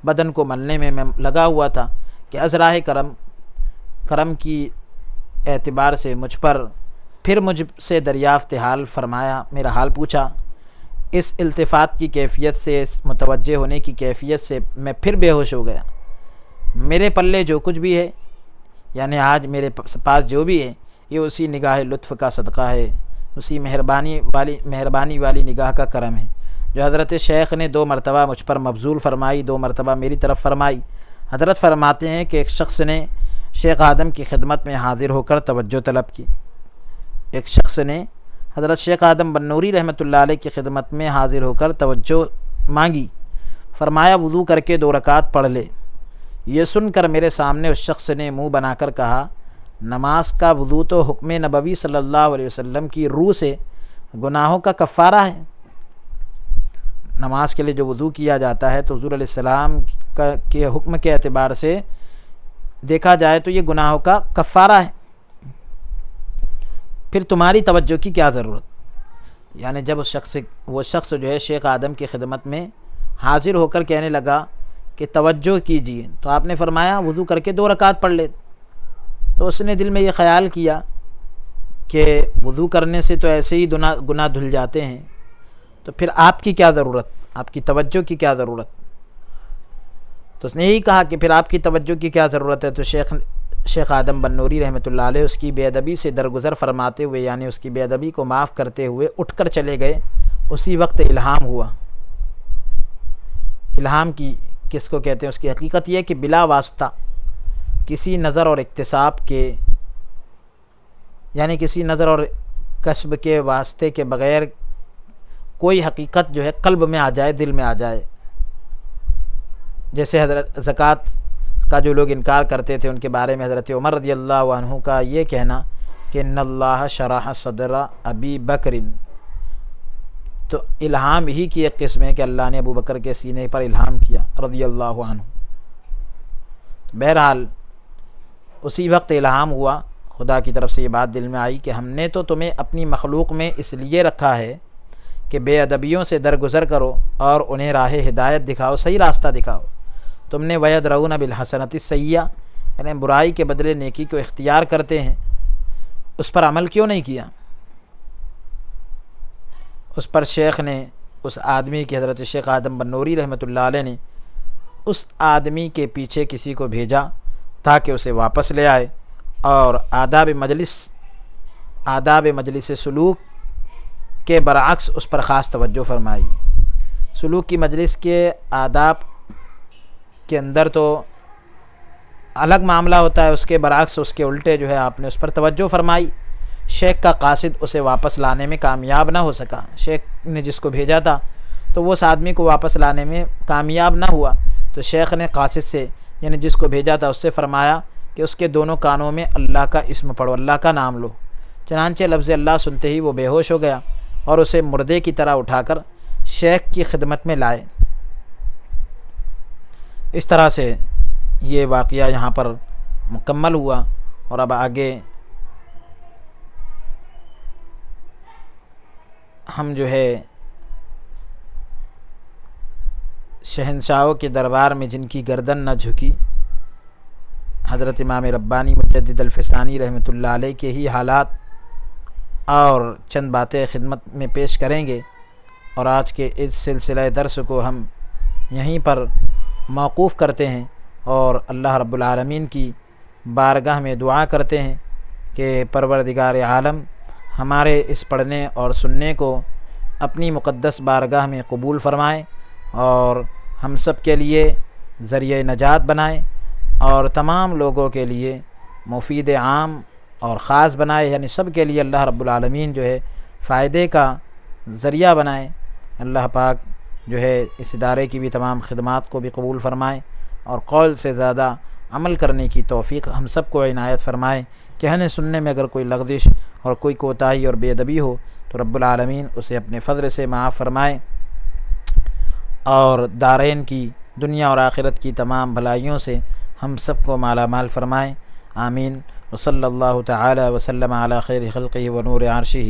بدن کو ملنے میں لگا ہوا تھا کہ ازراہ کرم کی اعتبار سے مجھ سے دریافت حال فرمایا، میرا حال پوچھا۔ اس التفات کی کیفیت سے، اس متوجہ ہونے کی کیفیت سے میں پھر بے ہوش ہو گیا۔ میرے پلے جو کچھ بھی ہے، یعنی آج میرے پاس جو بھی ہے، یہ اسی نگاہ لطف کا صدقہ ہے، اسی مہربانی والی نگاہ کا کرم ہے جو حضرت شیخ نے 2 مرتبہ مجھ پر مبذول فرمائی، 2 مرتبہ میری طرف فرمائی۔ حضرت فرماتے ہیں کہ ایک شخص نے شیخ آدم کی خدمت میں حاضر ہو کر توجہ طلب کی، ایک شخص نے حضرت شیخ آدم بنوری رحمۃ اللہ علیہ کی خدمت میں حاضر ہو کر توجہ مانگی، فرمایا وضو کر کے 2 رکعت پڑھ لے۔ یہ سن کر میرے سامنے اس شخص نے منہ بنا کر کہا، نماز کا وضو تو حکم نبوی صلی اللہ علیہ وسلم کی روح سے گناہوں کا کفارہ ہے۔ نماز کے لیے جو وضو کیا جاتا ہے تو حضور علیہ السلام کے حکم کے اعتبار سے دیکھا جائے تو یہ گناہوں کا کفارہ ہے، پھر تمہاری توجہ کی کیا ضرورت؟ یعنی جب وہ شخص جو ہے شیخ آدم کی خدمت میں حاضر ہو کر کہنے لگا کہ توجہ کیجیے، تو آپ نے فرمایا وضو کر کے 2 رکعت پڑھ لے، تو اس نے دل میں یہ خیال کیا کہ وضو کرنے سے تو ایسے ہی گناہ دھل جاتے ہیں، تو پھر آپ کی کیا ضرورت، آپ کی توجہ کی کیا ضرورت؟ تو اس نے یہی کہا کہ پھر آپ کی توجہ کی کیا ضرورت ہے؟ تو شیخ آدم بنوری رحمۃ اللہ علیہ اس کی بے ادبی سے درگزر فرماتے ہوئے، یعنی اس کی بے ادبی کو معاف کرتے ہوئے اٹھ کر چلے گئے۔ اسی وقت الہام ہوا۔ الہام کی کس کو کہتے ہیں؟ اس کی حقیقت یہ ہے کہ بلا واسطہ کسی نظر اور اکتساب کے، یعنی کسی نظر اور کسب کے واسطے کے بغیر کوئی حقیقت جو ہے قلب میں آ جائے، دل میں آ جائے۔ جیسے حضرت زکوٰۃ کا جو لوگ انکار کرتے تھے ان کے بارے میں حضرت عمر رضی اللہ عنہ کا یہ کہنا کہ ان اللہ شرح صدر ابی بکر، تو الہام ہی کی ایک قسم ہے کہ اللہ نے ابو بکر کے سینے پر الہام کیا رضی اللہ عنہ۔ بہرحال اسی وقت الہام ہوا، خدا کی طرف سے یہ بات دل میں آئی کہ ہم نے تو تمہیں اپنی مخلوق میں اس لیے رکھا ہے کہ بے ادبیوں سے درگزر کرو اور انہیں راہ ہدایت دکھاؤ، صحیح راستہ دکھاؤ۔ تم نے وَيَدْرَؤُونَ بِالْحَسَنَةِ السَّيِّئَةَ، یعنی برائی کے بدلے نیکی کو اختیار کرتے ہیں، اس پر عمل کیوں نہیں کیا؟ اس پر شیخ نے اس آدمی کی، حضرت شیخ آدم بنوری رحمۃ اللہ علیہ نے اس آدمی کے پیچھے کسی کو بھیجا تاکہ اسے واپس لے آئے اور آداب مجلس سلوک کے برعکس اس پر خاص توجہ فرمائی۔ سلوک کی مجلس کے آداب کے اندر تو الگ معاملہ ہوتا ہے، اس کے برعکس اس کے الٹے جو ہے آپ نے اس پر توجہ فرمائی۔ شیخ کا قاصد اسے واپس لانے میں کامیاب نہ ہو سکا، شیخ نے جس کو بھیجا تھا تو وہ اس آدمی کو واپس لانے میں کامیاب نہ ہوا، تو شیخ نے قاصد سے، یعنی جس کو بھیجا تھا، اس سے فرمایا کہ اس کے دونوں کانوں میں اللہ کا اسم پڑھو، اللہ کا نام لو۔ چنانچہ لفظ اللہ سنتے ہی وہ بے ہوش ہو گیا اور اسے مردے کی طرح اٹھا کر شیخ کی خدمت میں لائے۔ اس طرح سے یہ واقعہ یہاں پر مکمل ہوا، اور اب آگے ہم جو ہے شہنشاہوں کے دربار میں جن کی گردن نہ جھکی، حضرت امام ربانی مجدد الفسانی رحمۃ اللہ علیہ کے ہی حالات اور چند باتیں خدمت میں پیش کریں گے، اور آج کے اس سلسلہ درس کو ہم یہیں پر موقوف کرتے ہیں، اور اللہ رب العالمین کی بارگاہ میں دعا کرتے ہیں کہ پروردگار عالم ہمارے اس پڑھنے اور سننے کو اپنی مقدس بارگاہ میں قبول فرمائے، اور ہم سب کے لیے ذریعہ نجات بنائے، اور تمام لوگوں کے لیے مفید عام اور خاص بنائے، یعنی سب کے لیے اللہ رب العالمین جو ہے فائدے کا ذریعہ بنائے۔ اللہ پاک جو ہے اس ادارے کی بھی تمام خدمات کو بھی قبول فرمائے، اور قول سے زیادہ عمل کرنے کی توفیق ہم سب کو عنایت فرمائے۔ کہنے سننے میں اگر کوئی لغزش اور کوئی کوتاہی اور بے ادبی ہو تو رب العالمین اسے اپنے فضل سے معاف فرمائے، اور دارین کی، دنیا اور آخرت کی تمام بھلائیوں سے ہم سب کو مالا مال فرمائے، آمین۔ وصلی اللہ تعالی وسلم علی خیر خلقہ ونور عرشہ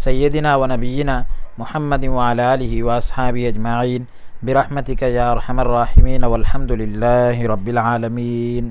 سیدنا و نبینا محمد وعلی آلہ واصحابہ اجمعین برحمتک یا ارحم الراحمین، والحمد للہ رب العالمین۔